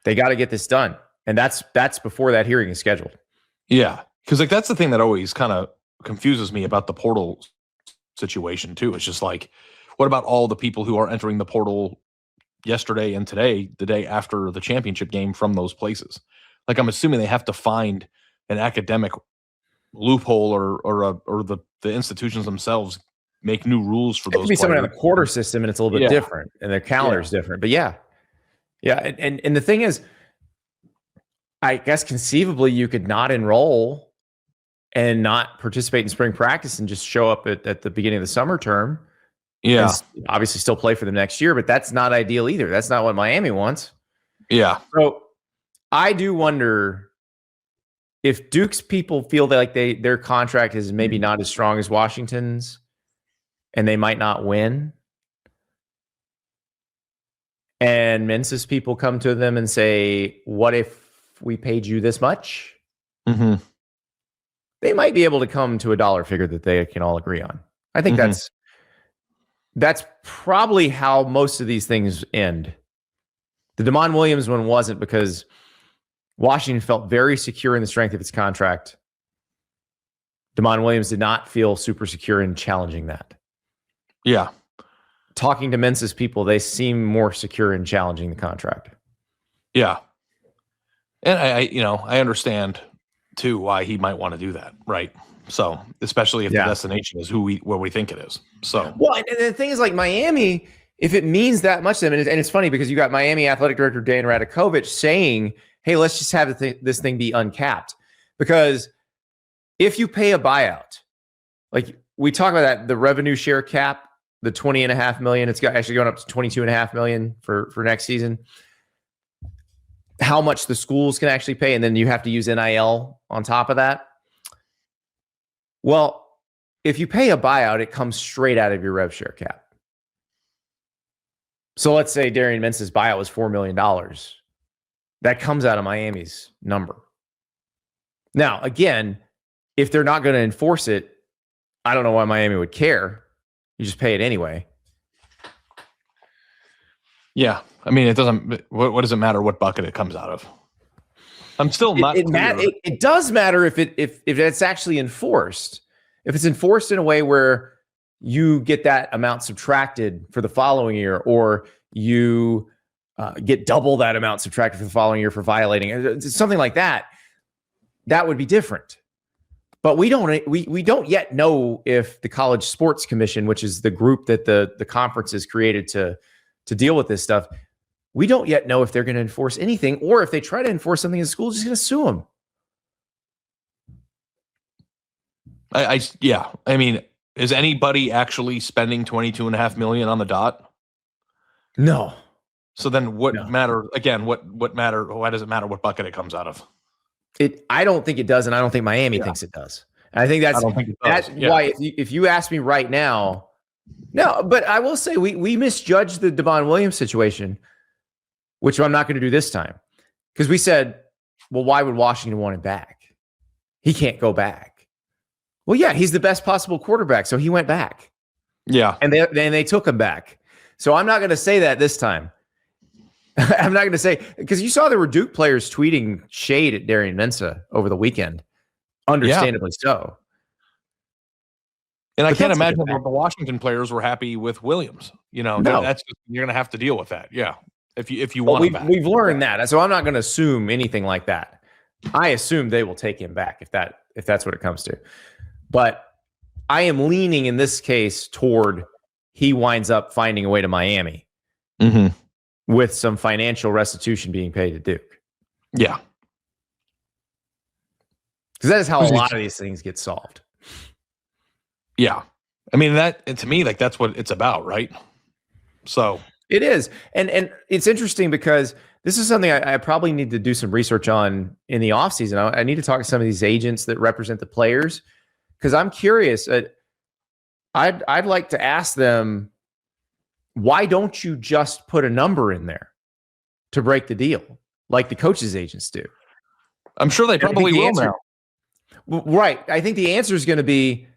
They got to get this done. And that's before that hearing is scheduled. Yeah. Because like that's the thing that always kind of confuses me about the portal situation too. It's just like, what about all the people who are entering the portal yesterday and today, the day after the championship game from those places? Like I'm assuming they have to find an academic loophole or the institutions themselves make new rules for those. It could be something on the quarter system, and it's a little bit different, and their calendar is different. But yeah. And the thing is, I guess conceivably you could not enroll and not participate in spring practice and just show up at the beginning of the summer term. Yeah. And obviously still play for them next year, but that's not ideal either. That's not what Miami wants. Yeah. So I do wonder if Duke's people feel that like their contract is maybe not as strong as Washington's and they might not win. And Mensah's people come to them and say, what if we paid you this much? Mm-hmm. They might be able to come to a dollar figure that they can all agree on. I think that's probably how most of these things end. The Damon Williams one wasn't, because Washington felt very secure in the strength of its contract. Damon Williams did not feel super secure in challenging that. Yeah. talking to Mensah's people, they seem more secure in challenging the contract. Yeah. And I understand too why he might want to do that, right? So, especially if the destination is where we think it is. So, well, and the thing is, like Miami, if it means that much to them, and it's funny because you got Miami athletic director Dan Radakovich saying, "Hey, let's just have this thing be uncapped," because if you pay a buyout, like we talk about that, the revenue share cap, the $20.5 million, it's actually going up to $22.5 million for next season. How much the schools can actually pay, and then you have to use NIL on top of that. Well, if you pay a buyout, it comes straight out of your rev share cap. So let's say Darian Mensah's buyout was $4 million. That comes out of Miami's number. Now, again, if they're not going to enforce it, I don't know why Miami would care. You just pay it anyway. Yeah. I mean, it doesn't. What does it matter what bucket it comes out of? I'm still not. It does matter if it's actually enforced. If it's enforced in a way where you get that amount subtracted for the following year, or you get double that amount subtracted for the following year for violating something like that, that would be different. But we don't yet know if the College Sports Commission, which is the group that the conference has created to deal with this stuff, we don't yet know if they're going to enforce anything, or if they try to enforce something in school, just going to sue them. I mean, is anybody actually spending $22.5 million on the dot? No. So then what matter again? What matter? Why does it matter what bucket it comes out of? I don't think it does, and I don't think Miami thinks it does. And I think that's why if you ask me right now, no, but I will say we misjudged the Devon Williams situation, which I'm not going to do this time, because we said, well, why would Washington want him back? He can't go back. Well, yeah, he's the best possible quarterback, so he went back. Yeah, and they took him back. So I'm not going to say that this time. I'm not going to say, because you saw there were Duke players tweeting shade at Darian Mensah over the weekend, understandably so. And I can't imagine that the Washington players were happy with Williams. That's you're going to have to deal with that. Yeah, if you want him back. We've learned that, so I'm not going to assume anything like that. I assume they will take him back if that's what it comes to. But I am leaning in this case toward he winds up finding a way to Miami with some financial restitution being paid to Duke. Yeah. Because that is how a lot of these things get solved. Yeah. I mean, to me, like, that's what it's about, right? So it is. And it's interesting because this is something I probably need to do some research on in the offseason. I need to talk to some of these agents that represent the players, because I'm curious. I'd like to ask them, why don't you just put a number in there to break the deal like the coaches' agents do? I'm sure they probably will now. Right. I think the answer is going to be,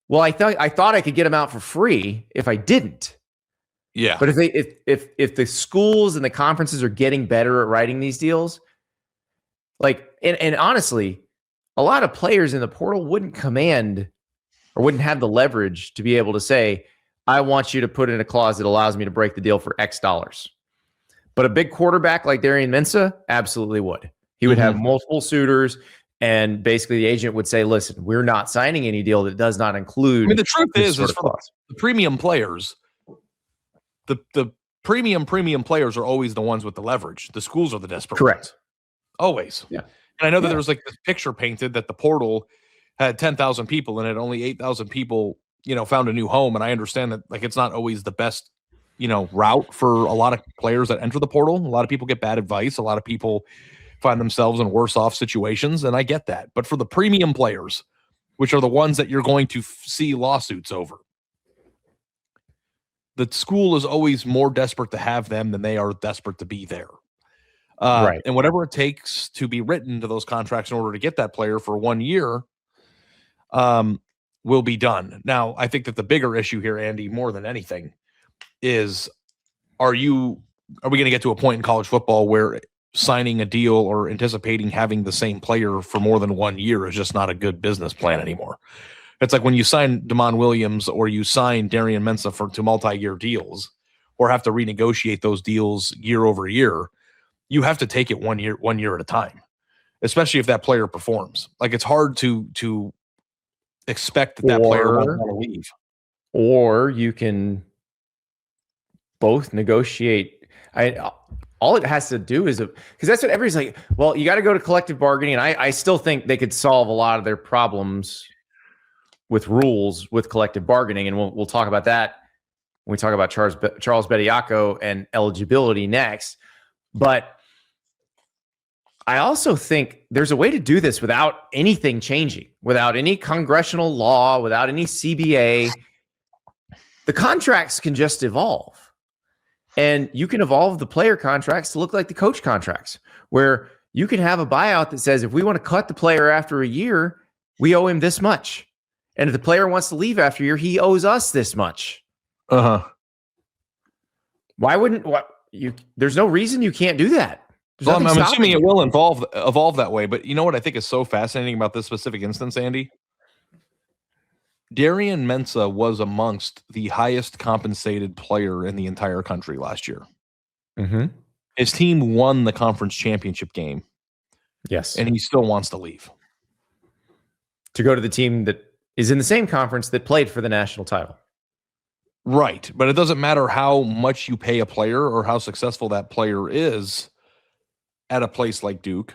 well, I thought I could get them out for free if I didn't. Yeah. But if the schools and the conferences are getting better at writing these deals, like, and honestly, a lot of players in the portal wouldn't command or wouldn't have the leverage to be able to say, I want you to put in a clause that allows me to break the deal for X dollars. But a big quarterback like Darian Mensah absolutely would. He would have multiple suitors, and basically the agent would say, listen, we're not signing any deal that does not include. I mean, the truth is for the premium players, the premium players are always the ones with the leverage. The schools are the desperate. Correct. Ones. Always. Yeah. And I know that there was like this picture painted that the portal had 10,000 people in it, only 8,000 people, found a new home. And I understand that, like, it's not always the best, route for a lot of players that enter the portal. A lot of people get bad advice. A lot of people find themselves in worse off situations. And I get that. But for the premium players, which are the ones that you're going to see lawsuits over, the school is always more desperate to have them than they are desperate to be there. Right. And whatever it takes to be written to those contracts in order to get that player for 1 year will be done. Now, I think that the bigger issue here, Andy, more than anything, is are we going to get to a point in college football where signing a deal or anticipating having the same player for more than 1 year is just not a good business plan anymore? It's like when you sign DeMond Williams or you sign Darian Mensah to multi-year deals or have to renegotiate those deals year over year, you have to take it 1 year at a time, especially if that player performs. Like, it's hard to expect that player won't want to leave. Or you can both negotiate. All it has to do is, because that's what everybody's like, well, you got to go to collective bargaining. And I still think they could solve a lot of their problems with rules with collective bargaining. And we'll talk about that when we talk about Charles Bediako and eligibility next. But I also think there's a way to do this without anything changing, without any congressional law, without any CBA. The contracts can just evolve. And you can evolve the player contracts to look like the coach contracts, where you can have a buyout that says, if we want to cut the player after a year, we owe him this much. And if the player wants to leave after a year, he owes us this much. Why wouldn't there's no reason you can't do that. Well, I'm assuming it will evolve that way. But you know what I think is so fascinating about this specific instance, Andy? Darian Mensah was amongst the highest compensated player in the entire country last year. Mm-hmm. His team won the conference championship game. Yes. And he still wants to leave. To go to the team that is in the same conference that played for the national title. Right. But it doesn't matter how much you pay a player or how successful that player is at a place like Duke.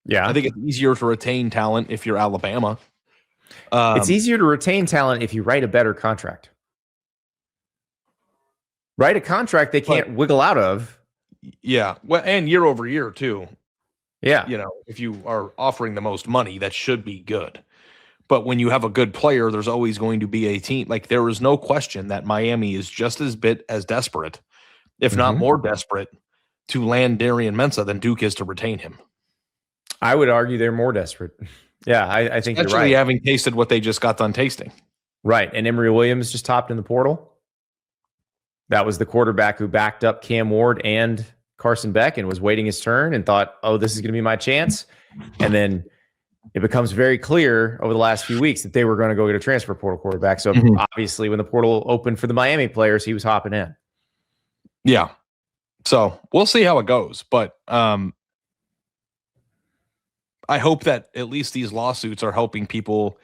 Yeah. I think it's easier to retain talent if you're Alabama. It's easier to retain talent if you write a better contract. Write a contract they can't wiggle out of. Yeah. Well, and year over year too. Yeah. You know, if you are offering the most money, that should be good. But when you have a good player, there's always going to be a team. Like, there is no question that Miami is just as desperate, if not more desperate, to land Darian Mensah than Duke is to retain him. I would argue they're more desperate. Yeah, I think you're right. Especially having tasted what they just got done tasting. Right. And Emory Williams just topped in the portal. That was the quarterback who backed up Cam Ward and Carson Beck and was waiting his turn and thought, oh, this is going to be my chance. And then it becomes very clear over the last few weeks that they were going to go get a transfer portal quarterback. So obviously when the portal opened for the Miami players, he was hopping in. Yeah. So we'll see how it goes. But I hope that at least these lawsuits are helping people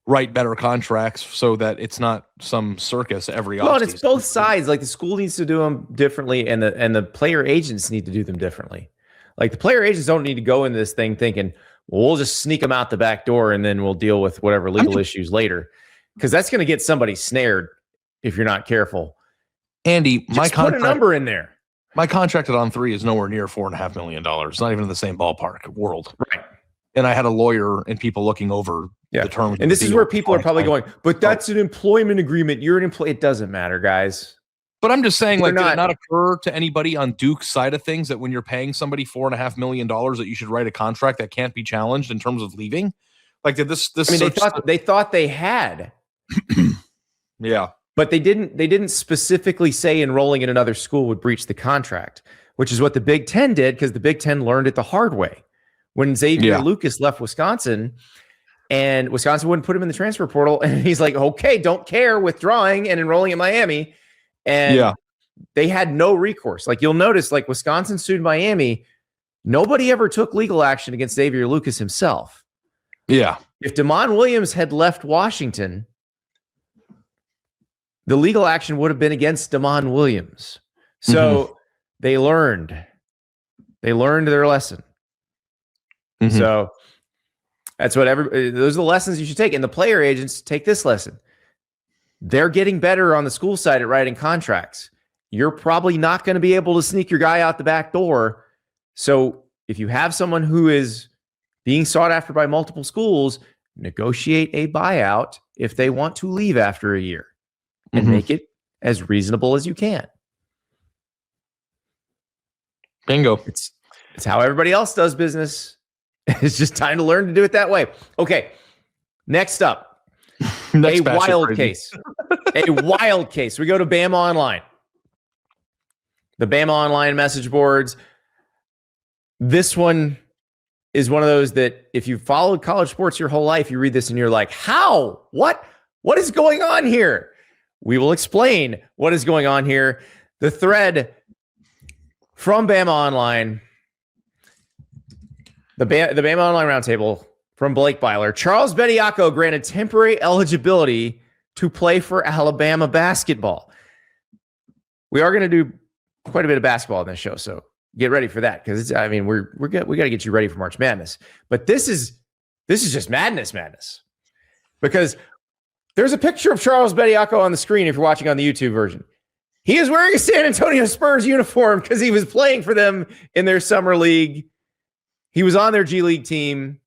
write better contracts so that it's not some circus every offseason. Well, and it's both sides. Like, the school needs to do them differently, and the player agents need to do them differently. Like, the player agents don't need to go into this thing thinking, well, we'll just sneak them out the back door and then we'll deal with whatever legal issues later, because that's going to get somebody snared if you're not careful. Andy, just put a number in there. My contract at On3 is nowhere near $4.5 million. It's not even in the same ballpark world. Right. And I had a lawyer and people looking over the terms. And this is where people are probably going, but that's an employment agreement. You're an employee. It doesn't matter, guys. But I'm just saying, like, did it not occur to anybody on Duke's side of things that when you're paying somebody $4.5 million that you should write a contract that can't be challenged in terms of leaving? Like, did this? I mean, they thought they had. Yeah. But they didn't specifically say enrolling in another school would breach the contract, which is what the Big Ten did, because the Big Ten learned it the hard way. When Xavier Lucas left Wisconsin, and Wisconsin wouldn't put him in the transfer portal, and he's like, okay, don't care, withdrawing and enrolling in Miami. And they had no recourse. Like, you'll notice, like, Wisconsin sued Miami. Nobody ever took legal action against Xavier Lucas himself. Yeah. If DeMond Williams had left Washington, the legal action would have been against DeMond Williams. So they learned their lesson. So that's what those are the lessons you should take. And the player agents take this lesson. They're getting better on the school side at writing contracts. You're probably not going to be able to sneak your guy out the back door. So if you have someone who is being sought after by multiple schools, negotiate a buyout if they want to leave after a year. And make it as reasonable as you can. Bingo. It's how everybody else does business. It's just time to learn to do it that way. Okay. Next up, a wild case. A wild case. We go to Bama Online. The Bama Online message boards. This one is one of those that if you followed college sports your whole life, you read this and you're like, how? What is going on here? We will explain what is going on here. The thread from Bama Online, the Bama Online Roundtable from Blake Byler. Charles Bediako granted temporary eligibility to play for Alabama basketball. We are going to do quite a bit of basketball in this show, so get ready for that, because we got to get you ready for March Madness. But this is just madness, because there's a picture of Charles Bediako on the screen if you're watching on the YouTube version. He is wearing a San Antonio Spurs uniform because he was playing for them in their summer league. He was on their G League team.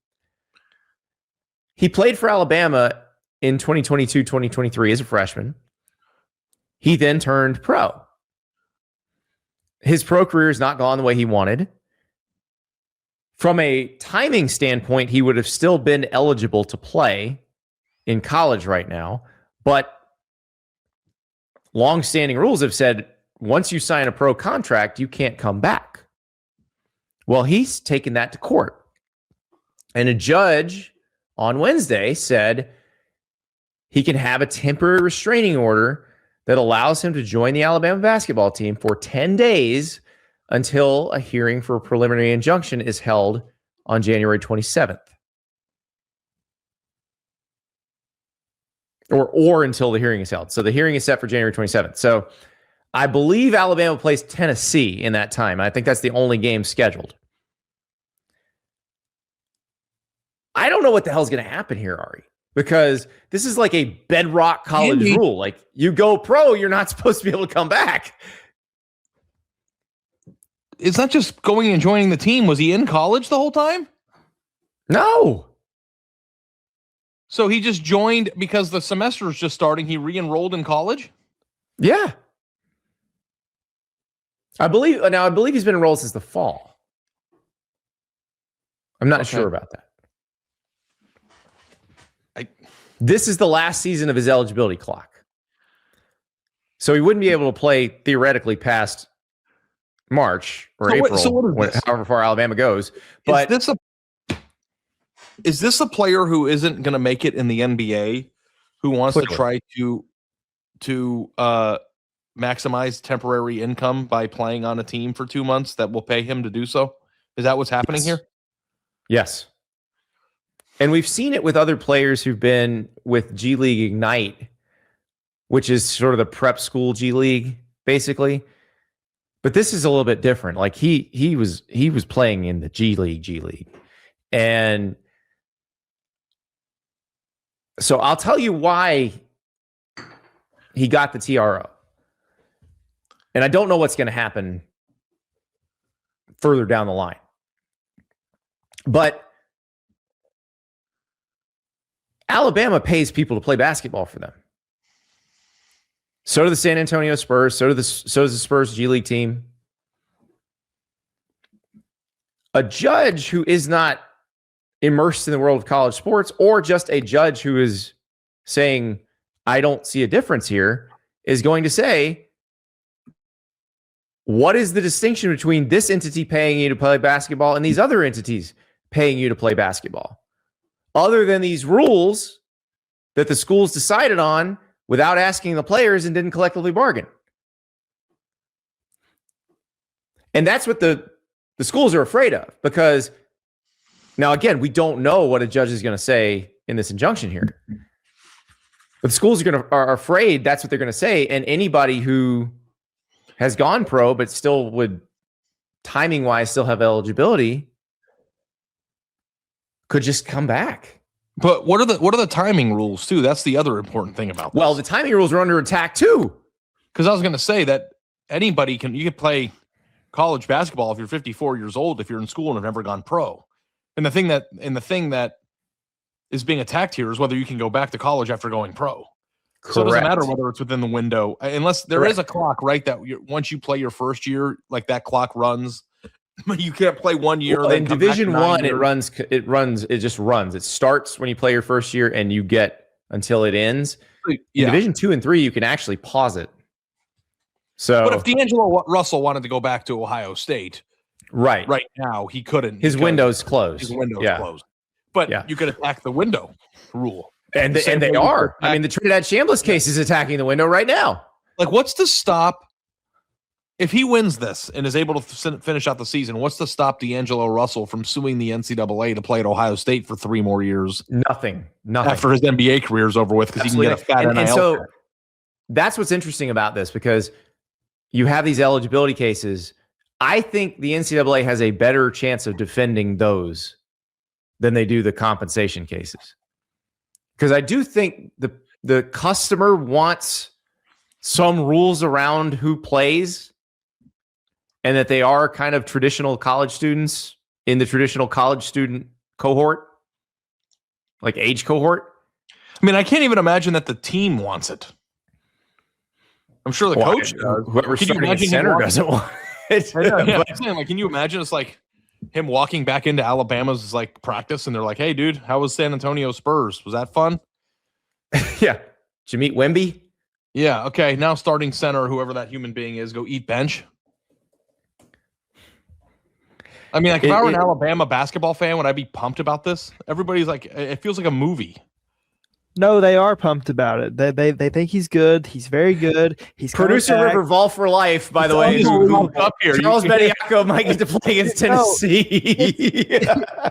He played for Alabama in 2022-2023 as a freshman. He then turned pro. His pro career has not gone the way he wanted. From a timing standpoint, he would have still been eligible to play in college right now, but long-standing rules have said once you sign a pro contract, you can't come back. Well, he's taken that to court. And a judge on Wednesday said he can have a temporary restraining order that allows him to join the Alabama basketball team for 10 days until a hearing for a preliminary injunction is held on January 27th. Or until the hearing is held. So the hearing is set for January 27th. So I believe Alabama plays Tennessee in that time. I think that's the only game scheduled. I don't know what the hell's going to happen here, Ari, because this is like a bedrock college rule. Like, you go pro, you're not supposed to be able to come back. It's not just going and joining the team. Was he in college the whole time? No. So he just joined because the semester is just starting. He re-enrolled in college? Yeah. I believe he's been enrolled since the fall. I'm not sure about that. This is the last season of his eligibility clock. So he wouldn't be able to play theoretically past March or April, however far Alabama goes. But is this a player who isn't going to make it in the NBA, who wants to try to maximize temporary income by playing on a team for 2 months that will pay him to do so? Is that what's happening here? Yes. And we've seen it with other players who've been with G League Ignite, which is sort of the prep school G League, basically. But this is a little bit different. Like he was playing in the G League. And so I'll tell you why he got the TRO. And I don't know what's going to happen further down the line. But Alabama pays people to play basketball for them. So do the San Antonio Spurs. So does the Spurs G League team. A judge who is not immersed in the world of college sports, or just a judge who is saying, I don't see a difference here, is going to say, what is the distinction between this entity paying you to play basketball and these other entities paying you to play basketball? Other than these rules that the schools decided on without asking the players and didn't collectively bargain. And that's what the schools are afraid of, because now, again, we don't know what a judge is going to say in this injunction here. But the schools are afraid that's what they're going to say. And anybody who has gone pro but still would, timing-wise, still have eligibility could just come back. But what are the timing rules too? That's the other important thing about this. Well, the timing rules are under attack too. Because I was going to say that you can play college basketball if you're 54 years old, if you're in school and have never gone pro. And the thing that is being attacked here is whether you can go back to college after going pro. Correct. So it doesn't matter whether it's within the window, unless there is a clock, right? That once you play your first year, like that clock runs. You can't play 1 year. Well, in Division I, it just runs. It starts when you play your first year and you get until it ends. In Division 2 and 3, you can actually pause it. So, but if D'Angelo Russell wanted to go back to Ohio State, Right. Right now, he couldn't. His window's closed. His window's closed. But you could attack the window rule. And they are. I mean, the Trinidad Chambliss case is attacking the window right now. Like, what's to stop if he wins this and is able to finish out the season? What's to stop D'Angelo Russell from suing the NCAA to play at Ohio State for 3 more years? Nothing. After his NBA career is over with, because he can get a fat NIL. And so that's what's interesting about this, because you have these eligibility cases. I think the NCAA has a better chance of defending those than they do the compensation cases. Because I do think the customer wants some rules around who plays, and that they are kind of traditional college students in the traditional college student cohort, like age cohort. I mean, I can't even imagine that the team wants it. I'm sure the coach does. Whoever starting at center doesn't want it. I'm saying, like, can you imagine it's like him walking back into Alabama's like practice, and they're like, "Hey, dude, how was San Antonio Spurs? Was that fun?" Yeah. Did you meet Wemby? Yeah. Okay. Now starting center, whoever that human being is, go eat bench. I mean, like, if I were an Alabama basketball fan, would I be pumped about this? Everybody's like, it feels like a movie. No, they are pumped about it. They think he's good. He's very good. He's producer River Vol for life, by the way. Up here. Charles Bediako might get to play against Tennessee.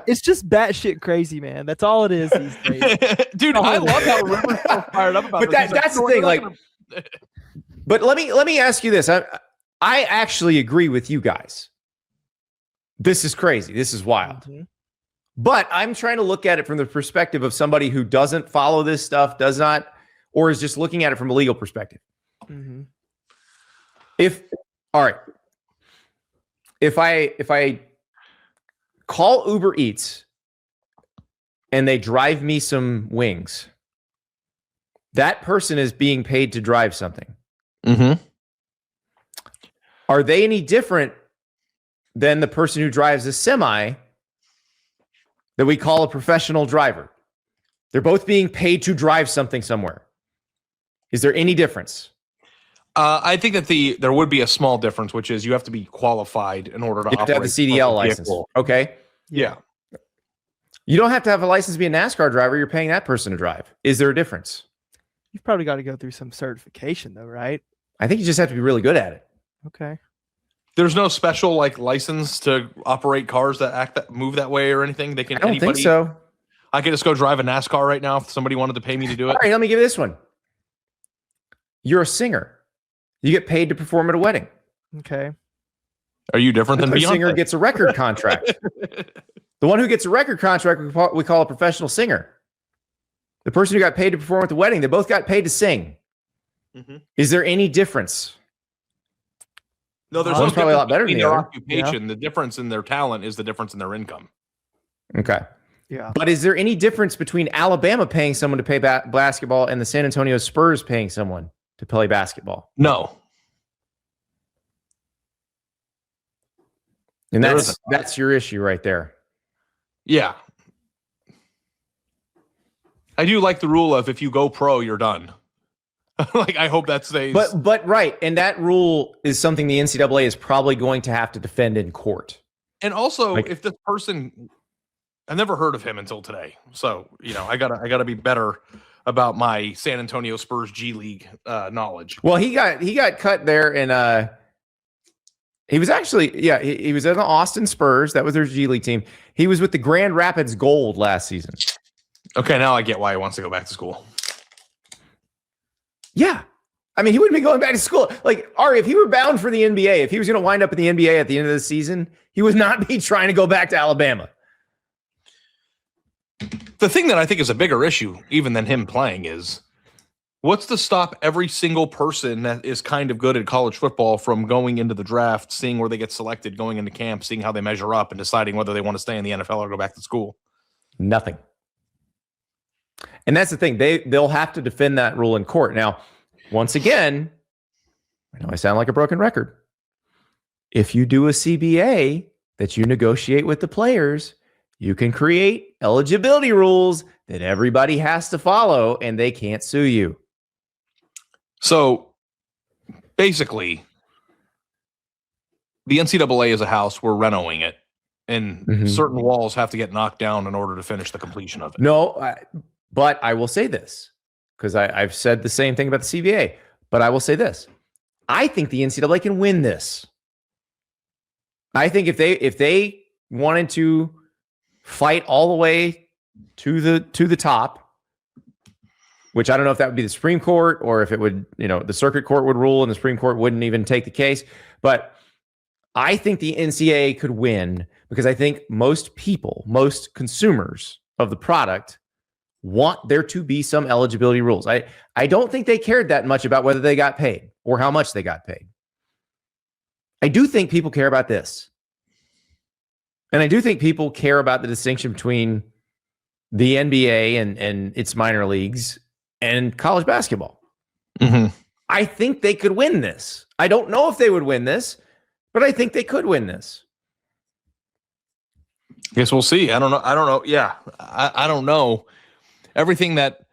It's just batshit crazy, man. That's all it is these days. Dude, I love how River's so fired up about this. But that's the thing. Like, but let me ask you this. I actually agree with you guys. This is crazy. This is wild. Mm-hmm. But I'm trying to look at it from the perspective of somebody who doesn't follow this stuff, does not, or is just looking at it from a legal perspective. Mm-hmm. If I call Uber Eats and they drive me some wings, that person is being paid to drive something. Mm-hmm. Are they any different than the person who drives a semi that we call a professional driver? They're both being paid to drive something somewhere. Is there any difference? I think that there would be a small difference, which is you have to be qualified in order to operate. You have to have the CDL license. Okay. Yeah. You don't have to have a license to be a NASCAR driver. You're paying that person to drive. Is there a difference? You've probably got to go through some certification, though, right? I think you just have to be really good at it. Okay. There's no special like license to operate cars that move that way or anything. They can. I don't think so. I could just go drive a NASCAR right now if somebody wanted to pay me to do it. All right, let me give you this one. You're a singer. You get paid to perform at a wedding. Okay. Are you different than Beyonce? The singer gets a record contract. The one who gets a record contract we call a professional singer. The person who got paid to perform at the wedding, they both got paid to sing. Mm-hmm. Is there any difference? No, there's one's probably a lot better than the other. Occupation. Yeah. The difference in their talent is the difference in their income. Okay. Yeah. But is there any difference between Alabama paying someone to play basketball and the San Antonio Spurs paying someone to play basketball? No. And that's your issue right there. Yeah. I do like the rule of if you go pro, you're done. Like, I hope that stays. But right. And that rule is something the NCAA is probably going to have to defend in court. And also, if this person, I've never heard of him until today. So, I gotta be better about my San Antonio Spurs G League knowledge. Well, he got cut there, and he was actually, he was in the Austin Spurs. That was their G League team. He was with the Grand Rapids Gold last season. Okay, now I get why he wants to go back to school. Yeah. I mean, he wouldn't be going back to school. Like, Ari, if he were bound for the NBA, if he was going to wind up in the NBA at the end of the season, he would not be trying to go back to Alabama. The thing that I think is a bigger issue, even than him playing, is what's to stop every single person that is kind of good at college football from going into the draft, seeing where they get selected, going into camp, seeing how they measure up, and deciding whether they want to stay in the NFL or go back to school? Nothing. And that's the thing. They'll have to defend that rule in court. Now, once again, I know I sound like a broken record. If you do a CBA that you negotiate with the players, you can create eligibility rules that everybody has to follow, and they can't sue you. So basically, the NCAA is a house. We're renovating it, and certain walls have to get knocked down in order to finish the completion of it. No, but I will say this, because I've said the same thing about the CBA, but I will say this. I think the NCAA can win this. I think if they wanted to fight all the way to the top, which I don't know if that would be the Supreme Court or if it would, the circuit court would rule and the Supreme Court wouldn't even take the case. But I think the NCAA could win because I think most consumers of the product want there to be some eligibility rules. I don't think they cared that much about whether they got paid or how much they got paid. I do think people care about this. And I do think people care about the distinction between the NBA and its minor leagues and college basketball. I think they could win this. I don't know if they would win this, but I think they could win this. Guess we'll see. I don't know. Yeah, I don't know. Everything that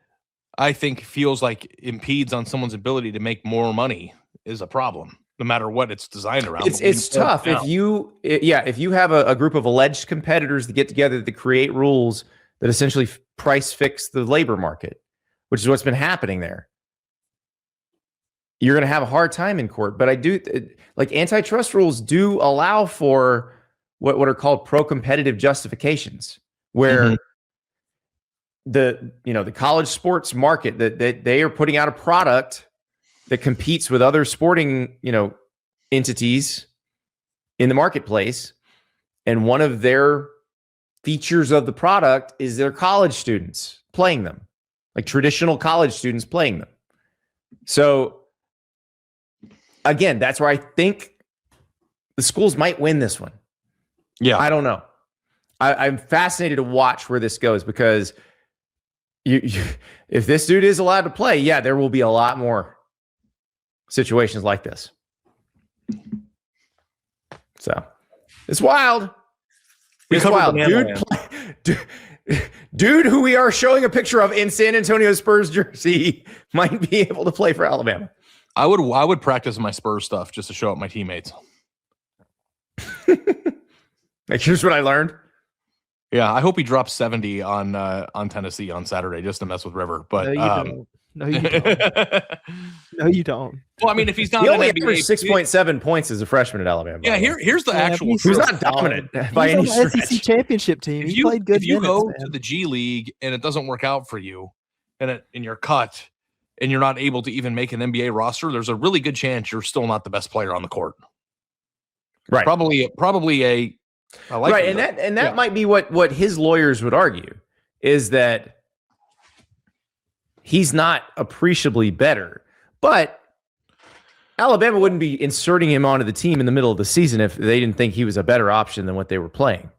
I think feels like impedes on someone's ability to make more money is a problem, no matter what it's designed around. It's tough if you have a group of alleged competitors that get together to create rules that essentially price fix the labor market, which is what's been happening there. You're going to have a hard time in court. But I do like antitrust rules do allow for what are called pro-competitive justifications, where the college sports market that they are putting out a product that competes with other sporting, entities in the marketplace. And one of their features of the product is their college students playing them, like traditional college students playing them. So again, that's where I think the schools might win this one. Yeah. I don't know. I'm fascinated to watch where this goes because if this dude is allowed to play, yeah, there will be a lot more situations like this. So it's wild. It's wild. Dude, who we are showing a picture of in San Antonio Spurs jersey might be able to play for Alabama. I would practice my Spurs stuff just to show up my teammates. Like, here's what I learned. Yeah, I hope he drops 70 on Tennessee on Saturday just to mess with River. But No, you don't. No, you don't. Well, I mean, if he's not, he only averaged 6.7 points as a freshman at Alabama. Yeah, here's the actual. He's not dominant by any stretch. SEC championship team. He played good. If you go to the G League and it doesn't work out for you, and you're cut, and you're not able to even make an NBA roster, there's a really good chance you're still not the best player on the court. Right. Probably a. Right, and that might be what his lawyers would argue is that he's not appreciably better, but Alabama wouldn't be inserting him onto the team in the middle of the season if they didn't think he was a better option than what they were playing.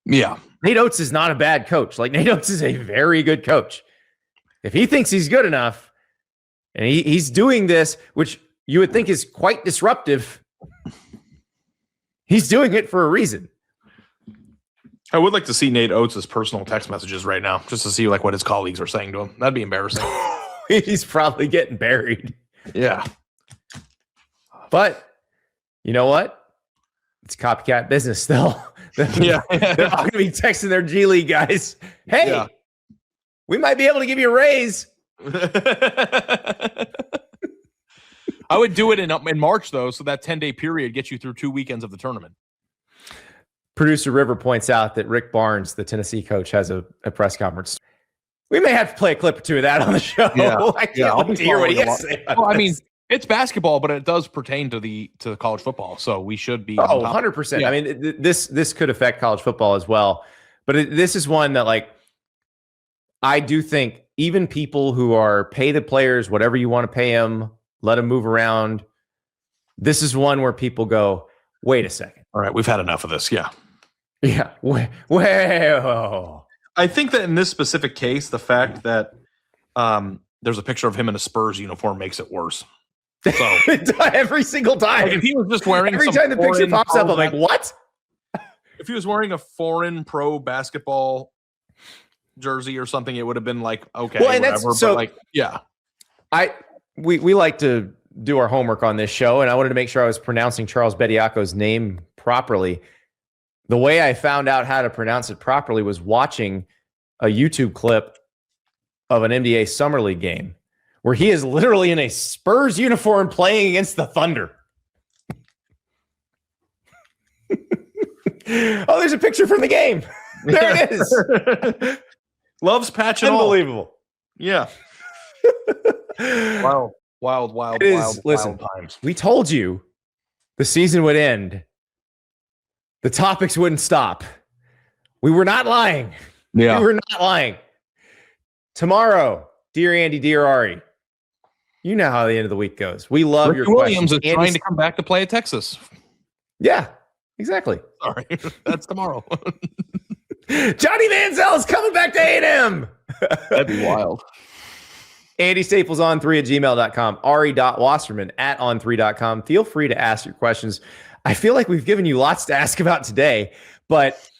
Yeah. Nate Oates is not a bad coach. Like, Nate Oates is a very good coach. If he thinks he's good enough and he's doing this, which you would think is quite disruptive, he's doing it for a reason. I would like to see Nate Oates' personal text messages right now, just to see what his colleagues are saying to him. That'd be embarrassing. He's probably getting buried. Yeah. But you know what? It's copycat business still. Yeah. They're all going to be texting their G League guys. Hey, we might be able to give you a raise. I would do it in March, though, so that 10-day period gets you through 2 weekends of the tournament. Producer River points out that Rick Barnes, the Tennessee coach, has a press conference. We may have to play a clip or two of that on the show. Yeah. I can't wait to hear what he has to say. Well, I mean, it's basketball, but it does pertain to the college football, so we should be. 100%. Yeah. I mean, this could affect college football as well. But this is one that, like, I do think even people who are pay the players whatever you want to pay them, let them move around. This is one where people go, wait a second. All right, we've had enough of this. Yeah. Yeah. Whoa. I think that in this specific case, the fact that there's a picture of him in a Spurs uniform makes it worse. So every single time. Like if he was just wearing every time the picture pops up, I'm like, what? If he was wearing a foreign pro basketball jersey or something, it would have been like, okay, well, and whatever. That's so, but like, yeah. We like to do our homework on this show, and I wanted to make sure I was pronouncing Charles Bediako's name properly. The way I found out how to pronounce it properly was watching a YouTube clip of an NBA Summer League game where he is literally in a Spurs uniform playing against the Thunder. Oh, there's a picture from the game. There it is. Loves patch and Unbelievable. Yeah. Wild Listen, times. we told you the season would end. The topics wouldn't stop. We were not lying. Yeah. We were not lying. Tomorrow, dear Andy, dear Ari, you know how the end of the week goes. We love Ricky your Williams questions. is trying to come back to play at Texas. Yeah, exactly. Sorry, that's tomorrow. Johnny Manziel is coming back to A&M. That'd be wild. Andy Staples on3@gmail.com. Ari.wasserman @on3.com. Feel free to ask your questions. I feel like we've given you lots to ask about today, but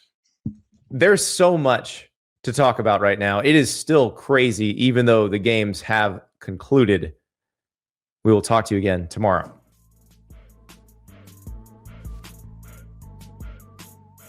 there's so much to talk about right now. It is still crazy, even though the games have concluded. We will talk to you again tomorrow.